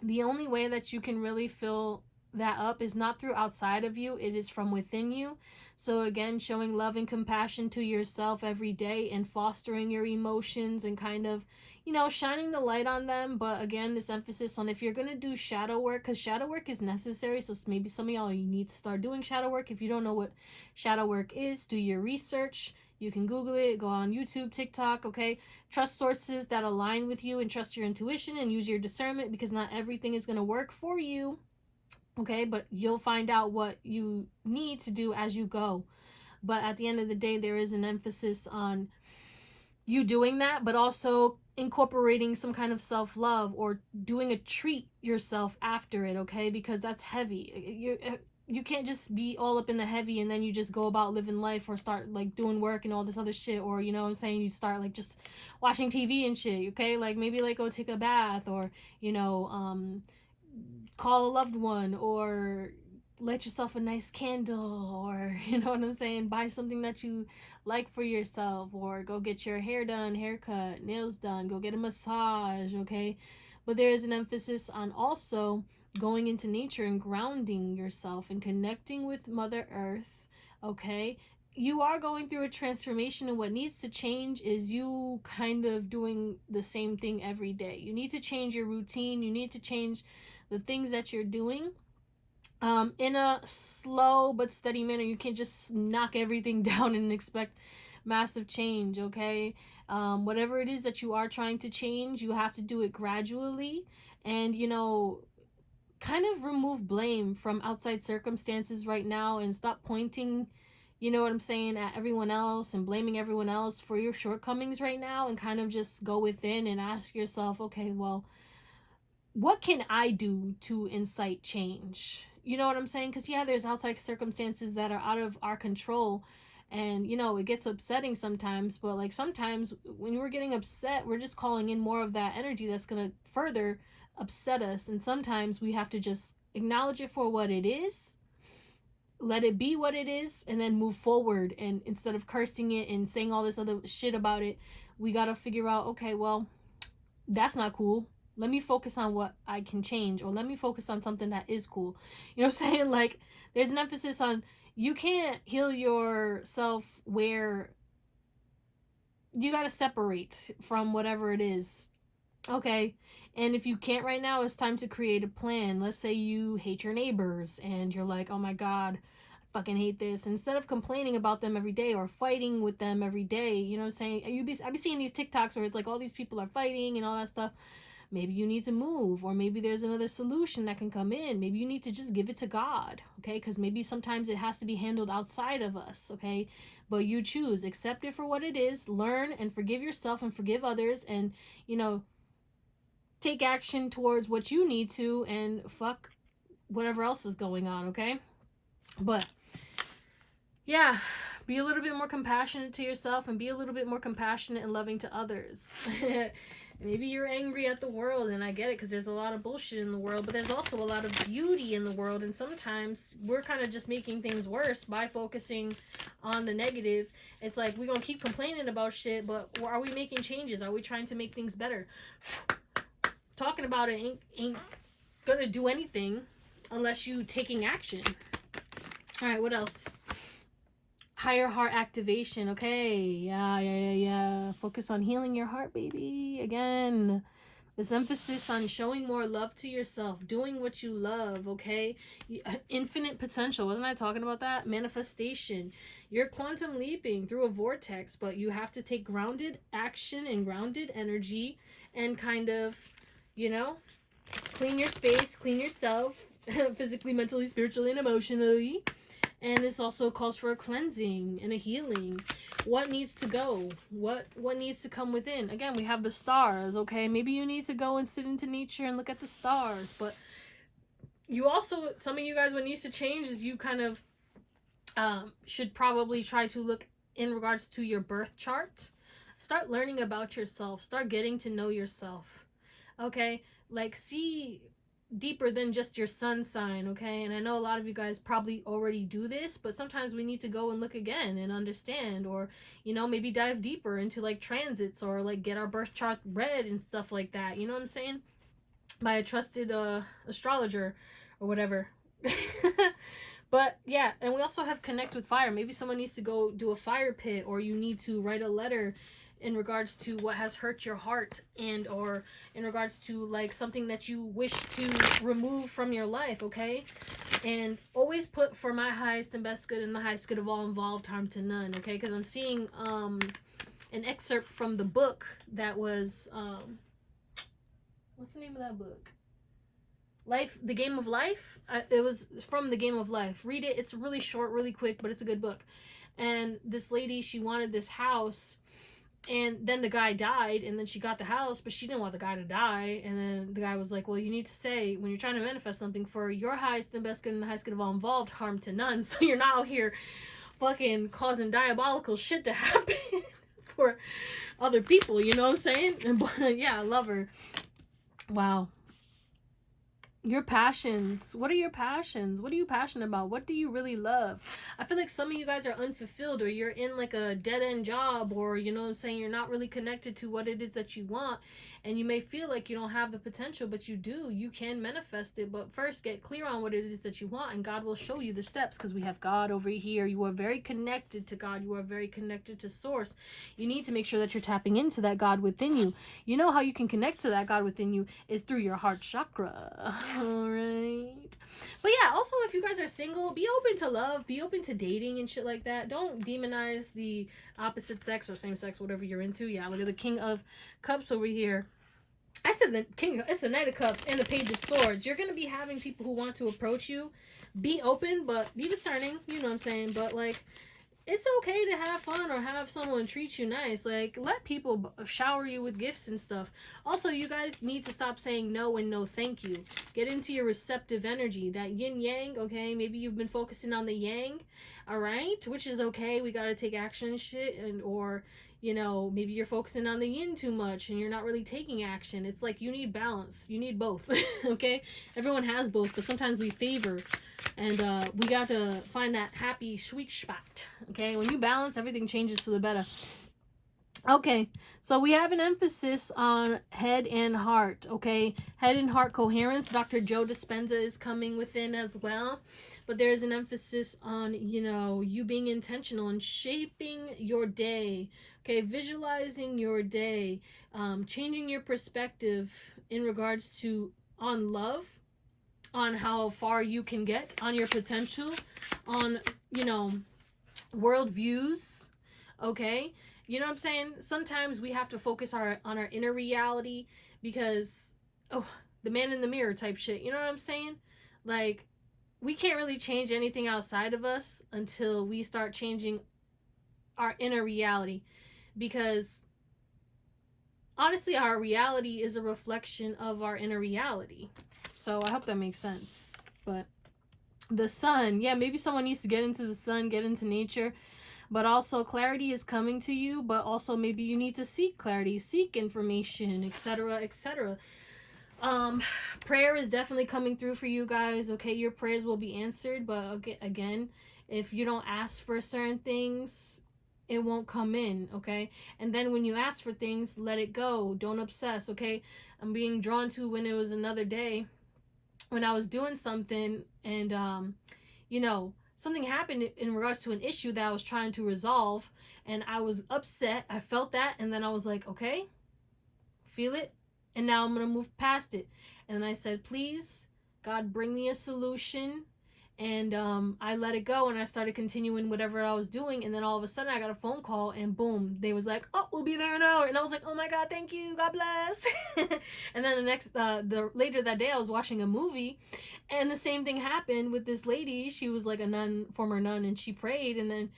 the only way that you can really fill that up is not through outside of you, it is from within you. So again, showing love and compassion to yourself every day and fostering your emotions and kind of, you know, shining the light on them. But again, this emphasis on if you're going to do shadow work, because shadow work is necessary. So maybe some of y'all, you need to start doing shadow work. If you don't know what shadow work is, do your research. You can Google it, go on YouTube, TikTok, okay? Trust sources that align with you and trust your intuition and use your discernment, because not everything is going to work for you, okay? But you'll find out what you need to do as you go. But at the end of the day, there is an emphasis on you doing that, but also incorporating some kind of self-love or doing a treat yourself after it, okay? Because that's heavy. You can't just be all up in the heavy and then you just go about living life, or start like doing work and all this other shit, or, you know what I'm saying, you start like just watching TV and shit, okay? Like maybe like go take a bath, or, you know, call a loved one, or light yourself a nice candle, or, you know what I'm saying, buy something that you like for yourself, or go get your hair done, haircut, nails done, go get a massage, okay? But there is an emphasis on also going into nature and grounding yourself and connecting with Mother Earth. Okay, you are going through a transformation, and what needs to change is you kind of doing the same thing every day. You need to change your routine. You need to change the things that you're doing in a slow but steady manner. You can't just knock everything down and expect massive change. Okay, whatever it is that you are trying to change, you have to do it gradually, and kind of remove blame from outside circumstances right now, and stop pointing, you know what I'm saying, at everyone else and blaming everyone else for your shortcomings right now, and kind of just go within and ask yourself, okay, well, what can I do to incite change? You know what I'm saying? Because, yeah, there's outside circumstances that are out of our control. And, it gets upsetting sometimes. But, like, sometimes when we're getting upset, we're just calling in more of that energy that's going to further upset us. And sometimes we have to just acknowledge it for what it is, let it be what it is, and then move forward. And instead of cursing it and saying all this other shit about it, we got to figure out, okay, well, that's not cool. Let me focus on what I can change, or let me focus on something that is cool. You know what I'm saying? Like, there's an emphasis on, you can't heal yourself where you got to separate from whatever it is. Okay. And if you can't right now, it's time to create a plan. Let's say you hate your neighbors and you're like, oh my God, I fucking hate this. Instead of complaining about them every day or fighting with them every day, you know what I'm saying? I be seeing these TikToks where it's like all these people are fighting and all that stuff. Maybe you need to move, or maybe there's another solution that can come in. Maybe you need to just give it to God, okay? Because maybe sometimes it has to be handled outside of us, okay? But you choose. Accept it for what it is. Learn and forgive yourself and forgive others, and, take action towards what you need to, and fuck whatever else is going on, okay? But, yeah, be a little bit more compassionate to yourself, and be a little bit more compassionate and loving to others. Maybe you're angry at the world, and I get it, because there's a lot of bullshit in the world, but there's also a lot of beauty in the world, and sometimes we're kind of just making things worse by focusing on the negative. It's like, we're going to keep complaining about shit, but are we making changes? Are we trying to make things better? Talking about it ain't going to do anything unless you taking action. All right, what else? Higher heart activation. Okay, yeah. Focus on healing your heart, baby. Again, this emphasis on showing more love to yourself, doing what you love, okay? Infinite potential. Wasn't I talking about that? Manifestation. You're quantum leaping through a vortex, but you have to take grounded action and grounded energy and kind of, clean your space, clean yourself, physically, mentally, spiritually, and emotionally. And this also calls for a cleansing and a healing. What needs to go? What needs to come within? Again, we have the stars, okay? Maybe you need to go and sit into nature and look at the stars. But you also, some of you guys, what needs to change is you kind of should probably try to look in regards to your birth chart. Start learning about yourself. Start getting to know yourself, okay? Like, see deeper than just your sun sign, okay? And I know a lot of you guys probably already do this, but sometimes we need to go and look again and understand, or maybe dive deeper into like transits, or like get our birth chart read and stuff like that, you know what I'm saying, by a trusted astrologer or whatever. But yeah, and we also have connect with fire. Maybe someone needs to go do a fire pit, or you need to write a letter in regards to what has hurt your heart, and or in regards to like something that you wish to remove from your life, okay? And always put for my highest and best good and the highest good of all involved, harm to none, okay? Because I'm seeing an excerpt from the book that was what's the name of that book? Life, The Game of Life. It was from The Game of Life. Read it. It's really short, really quick, but it's a good book. And this lady, she wanted this house, and then the guy died, and then she got the house, but she didn't want the guy to die. And then the guy was like, well, you need to say, when you're trying to manifest something, for your highest and best good and the highest good of all involved, harm to none. So you're not out here fucking causing diabolical shit to happen for other people, you know what I'm saying? And yeah, I love her. Wow. Your passions. What are your passions? What are you passionate about? What do you really love? I feel like some of you guys are unfulfilled, or you're in like a dead-end job, or you know what I'm saying, you're not really connected to what it is that you want, and you may feel like you don't have the potential, but you do. You can manifest it, but first get clear on what it is that you want, and God will show you the steps, because we have God over here. You are very connected to God. You are very connected to source. You need to make sure that you're tapping into that God within you. You know how you can connect to that God within you is through your heart chakra. All right. But yeah, also if you guys are single, be open to love, be open to dating and shit like that. Don't demonize the opposite sex or same sex, whatever you're into. Yeah, look at the King of Cups over here. I said the King, it's the Knight of Cups and the Page of Swords. You're going to be having people who want to approach you. Be open, but be discerning, you know what I'm saying? But like, it's okay to have fun or have someone treat you nice. Like, let people shower you with gifts and stuff. Also, you guys need to stop saying no and no thank you. Get into your receptive energy, that yin yang. Okay, maybe you've been focusing on the yang, all right, which is okay. We got to take action and shit. And or you know, maybe you're focusing on the yin too much and you're not really taking action. It's like you need balance. You need both. Okay, everyone has both, but sometimes we favor, and we got to find that happy sweet spot. Okay, when you balance, everything changes for the better. Okay, so we have an emphasis on head and heart. Okay, head and heart coherence. Dr. Joe Dispenza is coming within as well, but there's an emphasis on, you know, you being intentional and shaping your day. Okay, visualizing your day, changing your perspective in regards to on love, on how far you can get, on your potential, on, you know, world views. Okay, you know what I'm saying? Sometimes we have to focus on our inner reality, because the man in the mirror type shit, you know what I'm saying? Like, we can't really change anything outside of us until we start changing our inner reality, because honestly our reality is a reflection of our inner reality. So I hope that makes sense. But the sun, yeah, maybe someone needs to get into the sun, get into nature, but also clarity is coming to you, but also maybe you need to seek clarity, seek information, etc., etc. Prayer is definitely coming through for you guys. Okay, your prayers will be answered, but again, if you don't ask for certain things, it won't come in. Okay, and then when you ask for things, let it go. Don't obsess. Okay, I'm being drawn to when it was another day when I was doing something, and you know, something happened in regards to an issue that I was trying to resolve, and I was upset. I felt that, and then I was like, okay, feel it, and now I'm gonna move past it. And then I said, please, God, bring me a solution. And I let it go, and I started continuing whatever I was doing, and then all of a sudden I got a phone call, and boom, they was like, oh, we'll be there in an hour. And I was like, oh my God, thank you, God bless. And then the later that day I was watching a movie, and the same thing happened with this lady. She was like a nun, former nun, and she prayed, and then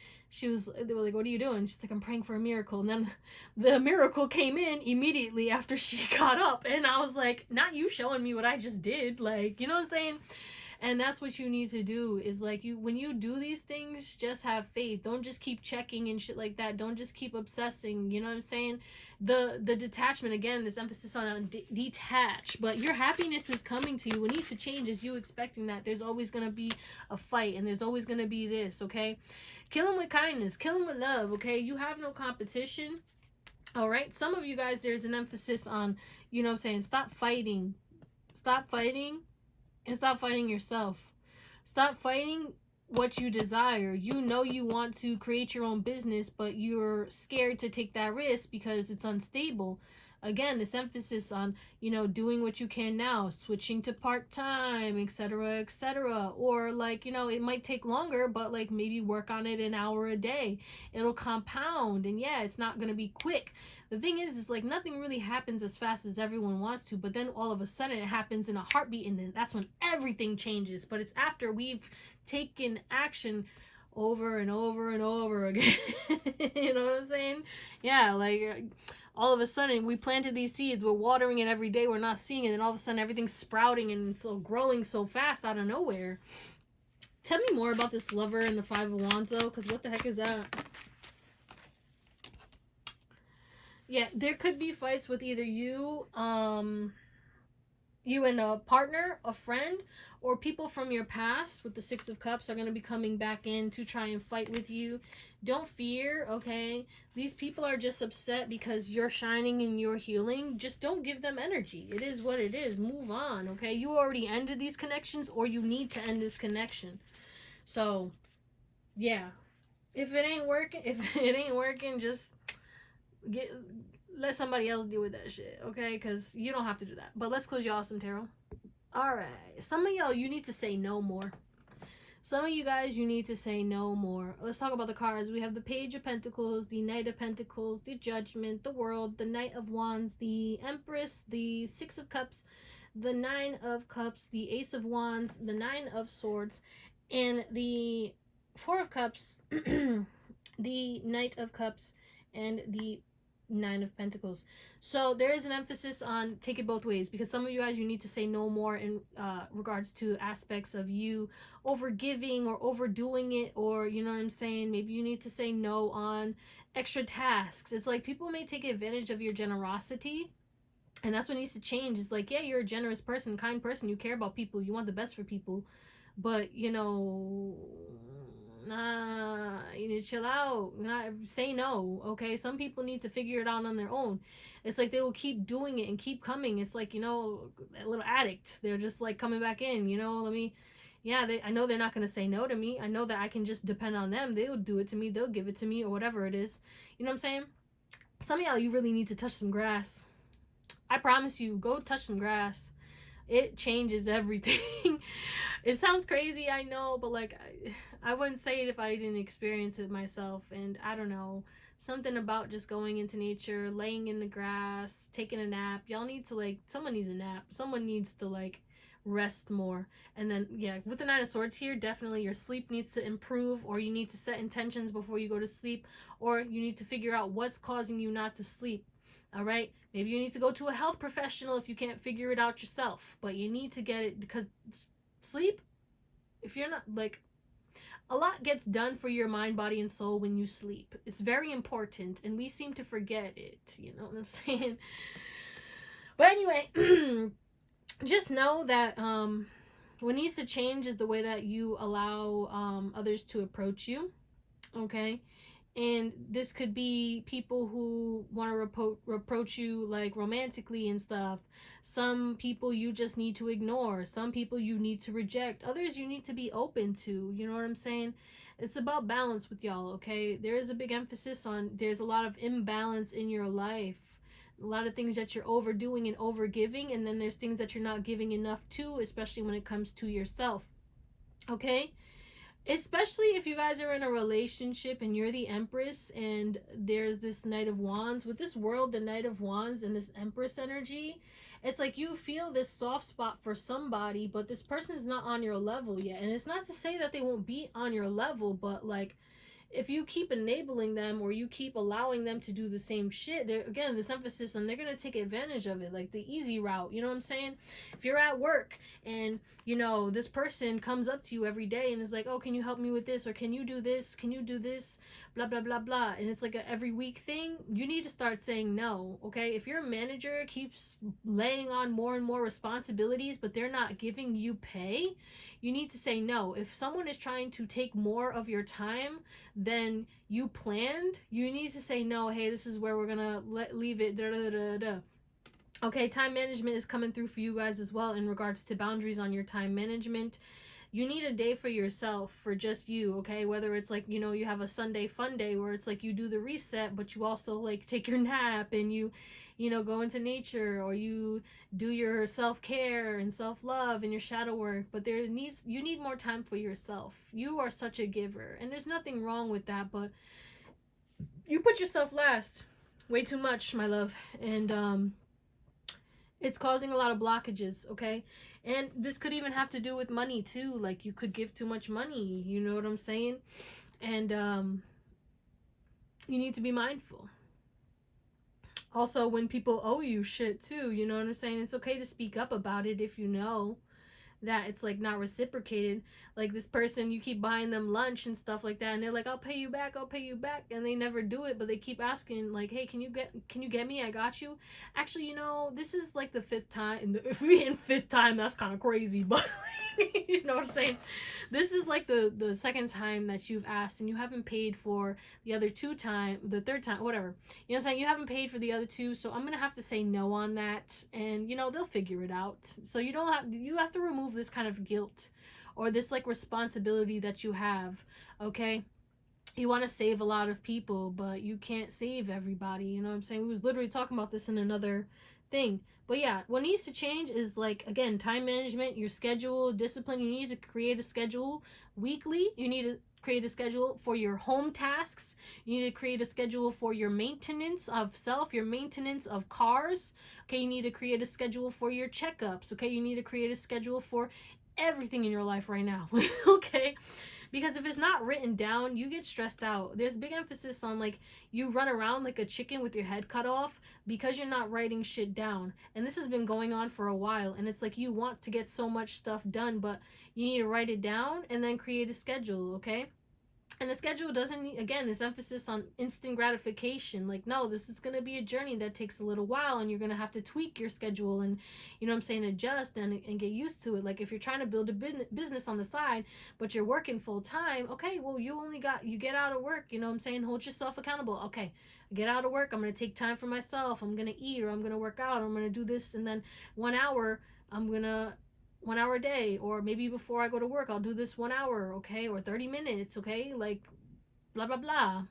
they were like, what are you doing? She's like, I'm praying for a miracle. And then the miracle came in immediately after she got up, and I was like, not you showing me what I just did, like, you know what I'm saying? And that's what you need to do, is like, when you do these things, just have faith. Don't just keep checking and shit like that. Don't just keep obsessing, you know what I'm saying? The detachment, again, this emphasis on detach, but your happiness is coming to you. What needs to change is you expecting that there's always going to be a fight, and there's always going to be this. Okay, kill them with kindness, kill them with love. Okay, you have no competition. All right, some of you guys, there's an emphasis on, you know what I'm saying, stop fighting, and stop fighting yourself. Stop fighting what you desire. You know you want to create your own business, but you're scared to take that risk because it's unstable. Again, this emphasis on, you know, doing what you can now, switching to part-time, etc., etc. Or like, you know, it might take longer, but like maybe work on it an hour a day. It'll compound, and yeah, it's not going to be quick. The thing is like nothing really happens as fast as everyone wants to, but then all of a sudden it happens in a heartbeat, and then that's when everything changes. But it's after we've taken action over and over and over again. You know what I'm saying? Yeah, like all of a sudden we planted these seeds, we're watering it every day, we're not seeing it, and all of a sudden everything's sprouting and so growing so fast out of nowhere. Tell me more about this Lover and the Five of Wands though, because what the heck is that? Yeah, there could be fights with either you, you and a partner, a friend, or people from your past with the Six of Cups are going to be coming back in to try and fight with you. Don't fear, okay? These people are just upset because you're shining and you're healing. Just don't give them energy. It is what it is. Move on, okay? You already ended these connections, or you need to end this connection. So, yeah. If it ain't working, just let somebody else deal with that shit, okay? Because you don't have to do that. But let's close your awesome tarot. All right. Some of y'all, you need to say no more. Some of you guys, you need to say no more. Let's talk about the cards. We have the Page of Pentacles, the Knight of Pentacles, the Judgment, the World, the Knight of Wands, the Empress, the Six of Cups, the Nine of Cups, the Ace of Wands, the Nine of Swords, and the Four of Cups, the Knight of Cups, and the Nine of Pentacles. So there is an emphasis on take it both ways, because some of you guys, you need to say no more in regards to aspects of you over giving or overdoing it, or you know what I'm saying, maybe you need to say no on extra tasks. It's like people may take advantage of your generosity, and that's what needs to change. It's like, yeah, you're a generous person, kind person, you care about people, you want the best for people, but you know, nah, you need to chill out. Say no, okay? Some people need to figure it out on their own. It's like they will keep doing it and keep coming. It's like, you know, a little addict. They're just like coming back in, you know, I know they're not going to say no to me. I know that I can just depend on them. They'll do it to me. They'll give it to me, or whatever it is. You know what I'm saying? Some of y'all, you really need to touch some grass. I promise you, go touch some grass. It changes everything. It sounds crazy, I know, but like I wouldn't say it if I didn't experience it myself. And I don't know, something about just going into nature, laying in the grass, taking a nap. Y'all need to, like, someone needs a nap. Someone needs to like rest more. And then yeah, with the Nine of Swords here, definitely your sleep needs to improve, or you need to set intentions before you go to sleep, or you need to figure out what's causing you not to sleep. All right, maybe you need to go to a health professional if you can't figure it out yourself, but you need to get it, because sleep, if you're not, like, a lot gets done for your mind, body, and soul when you sleep. It's very important, and we seem to forget it, you know what I'm saying? But anyway, just know that what needs to change is the way that you allow others to approach you, okay? And this could be people who want to reproach you like romantically and stuff. Some people you just need to ignore. Some people you need to reject. Others you need to be open to. You know what I'm saying? It's about balance with y'all, okay? There is a big emphasis on, there's a lot of imbalance in your life. A lot of things that you're overdoing and overgiving, and then there's things that you're not giving enough to, especially when it comes to yourself, okay? Especially if you guys are in a relationship and you're the Empress and there's this Knight of Wands. With this World, the Knight of Wands, and this Empress energy, it's like you feel this soft spot for somebody, but this person is not on your level yet. And it's not to say that they won't be on your level, but like, if you keep enabling them, or you keep allowing them to do the same shit, there again, this emphasis on, they're gonna take advantage of it, like the easy route. You know what I'm saying? If you're at work and you know this person comes up to you every day and is like, oh, can you help me with this, or can you do this, blah blah blah blah, and it's like a every week thing, you need to start saying no, okay? If your manager keeps laying on more and more responsibilities but they're not giving you pay, you need to say no. If someone is trying to take more of your time than you planned, you need to say no. Hey, this is where we're gonna leave it. Da, da, da, da. Okay, time management is coming through for you guys as well in regards to boundaries on your time management. You need a day for yourself, for just you, okay? Whether it's like, you know, you have a Sunday fun day where it's like you do the reset, but you also like take your nap and you know, go into nature, or you do your self-care and self-love and your shadow work. But you need more time for yourself. You are such a giver, and there's nothing wrong with that, but you put yourself last way too much, my love, and it's causing a lot of blockages, okay? And this could even have to do with money too. Like, you could give too much money, you know what I'm saying? And you need to be mindful. Also, when people owe you shit too, you know what I'm saying? It's okay to speak up about it if you know. that it's like not reciprocated. Like this person, you keep buying them lunch and stuff like that, and they're like, I'll pay you back, I'll pay you back, and they never do it, but they keep asking like, hey, can you get me? I got you. Actually, you know, this is like the 5th time. If we in 5th time, that's kind of crazy, but you know what I'm saying? This is like the 2nd time that you've asked and you haven't paid for the other 2 time, the 3rd time, whatever. You know what I'm saying? You haven't paid for the other 2, so I'm gonna have to say no on that, and you know they'll figure it out. So you have to remove this kind of guilt or this like responsibility that you have. Okay, you want to save a lot of people, but you can't save everybody. You know what I'm saying? We was literally talking about this in another thing. But yeah, what needs to change is like, again, time management, your schedule, discipline. You need to create a schedule weekly. You need to create a schedule for your home tasks. You need to create a schedule for your maintenance of self, your maintenance of cars. Okay, you need to create a schedule for your checkups. Okay, you need to create a schedule for everything in your life right now. Okay, because if it's not written down, you get stressed out. There's big emphasis on like you run around like a chicken with your head cut off because you're not writing shit down. And this has been going on for a while, and it's like you want to get so much stuff done, but you need to write it down and then create a schedule. Okay, and the schedule doesn't need, again, this emphasis on instant gratification. Like, no, this is going to be a journey that takes a little while, and you're going to have to tweak your schedule and, you know what I'm saying, adjust and get used to it. Like, if you're trying to build a business on the side, but you're working full time, okay, well, you get out of work, you know what I'm saying, hold yourself accountable. Okay, I get out of work, I'm going to take time for myself, I'm going to eat, or I'm going to work out, or I'm going to do this, and then 1 hour, I'm going to 1 hour a day, or maybe before I go to work I'll do this 1 hour, okay, or 30 minutes, okay, like blah blah blah.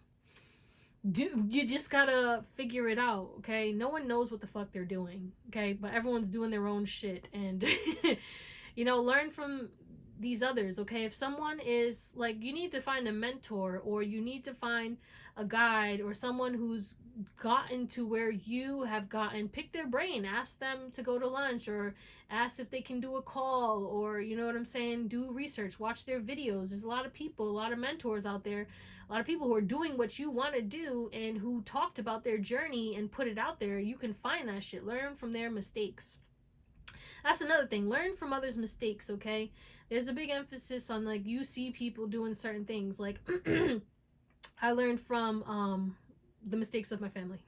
You just gotta figure it out, okay? No one knows what the fuck they're doing, okay, but everyone's doing their own shit, and you know, learn from these others, okay? If someone is like, you need to find a mentor, or you need to find a guide, or someone who's gotten to where you have gotten, pick their brain, ask them to go to lunch, or ask if they can do a call, or you know what I'm saying, do research, watch their videos. There's a lot of people, a lot of mentors out there, a lot of people who are doing what you want to do and who talked about their journey and put it out there. You can find that shit, learn from their mistakes. That's another thing, learn from others' mistakes, okay? There's a big emphasis on like, you see people doing certain things, like I learned from the mistakes of my family.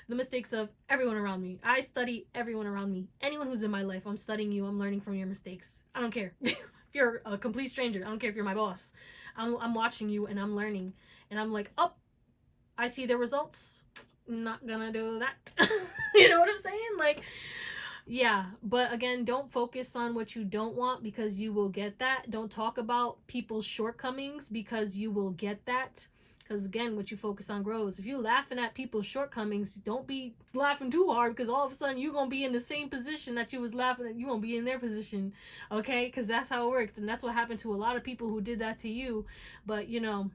The mistakes of everyone around me. I study everyone around me. Anyone who's in my life, I'm studying you, I'm learning from your mistakes. I don't care. If you're a complete stranger, I don't care if you're my boss. I'm watching you and I'm learning. And I'm like, oh, I see the results. Not gonna do that. You know what I'm saying? Like, yeah, but again, don't focus on what you don't want, because you will get that. Don't talk about people's shortcomings, because you will get that. Because again, what you focus on grows. If you're laughing at people's shortcomings, don't be laughing too hard, because all of a sudden you're going to be in the same position that you was laughing at. You won't be in their position, okay? Because that's how it works. And that's what happened to a lot of people who did that to you. But, you know,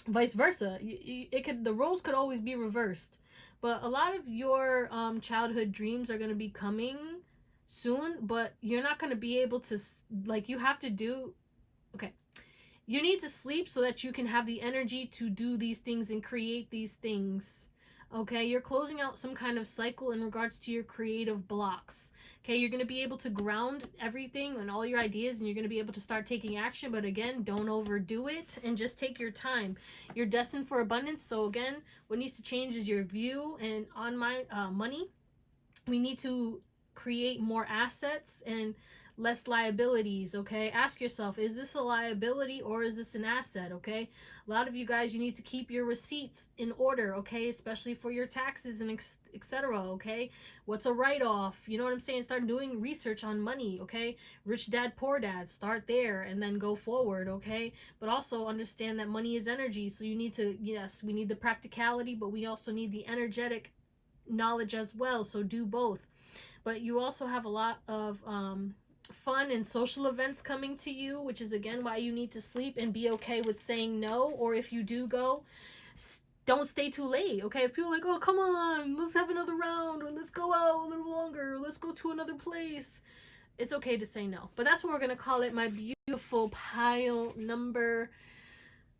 vice versa. The roles could always be reversed. But a lot of your childhood dreams are going to be coming soon, but you're not going to be able to, like, you have to do, okay, you need to sleep so that you can have the energy to do these things and create these things, okay? You're closing out some kind of cycle in regards to your creative blocks, okay? You're going to be able to ground everything and all your ideas, and you're going to be able to start taking action, but again, don't overdo it, and just take your time. You're destined for abundance, so again, what needs to change is your view and on my money. We need to create more assets and less liabilities, okay? Ask yourself, is this a liability or is this an asset, okay? A lot of you guys, you need to keep your receipts in order, okay? Especially for your taxes and etc., okay? What's a write-off? You know what I'm saying? Start doing research on money, okay? Rich dad, poor dad, start there and then go forward, okay? But also understand that money is energy, so you need to, yes, we need the practicality, but we also need the energetic knowledge as well, so do both. But you also have a lot of fun and social events coming to you, which is again why you need to sleep and be okay with saying no. Or if you do go, don't stay too late, okay? If people are like, oh, come on, let's have another round, or let's go out a little longer, or let's go to another place, it's okay to say no. But that's what we're gonna call it, my beautiful pile number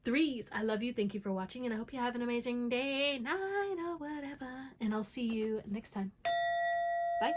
3s. I love you, thank you for watching, and I hope you have an amazing day, night, or whatever, and I'll see you next time. Bye.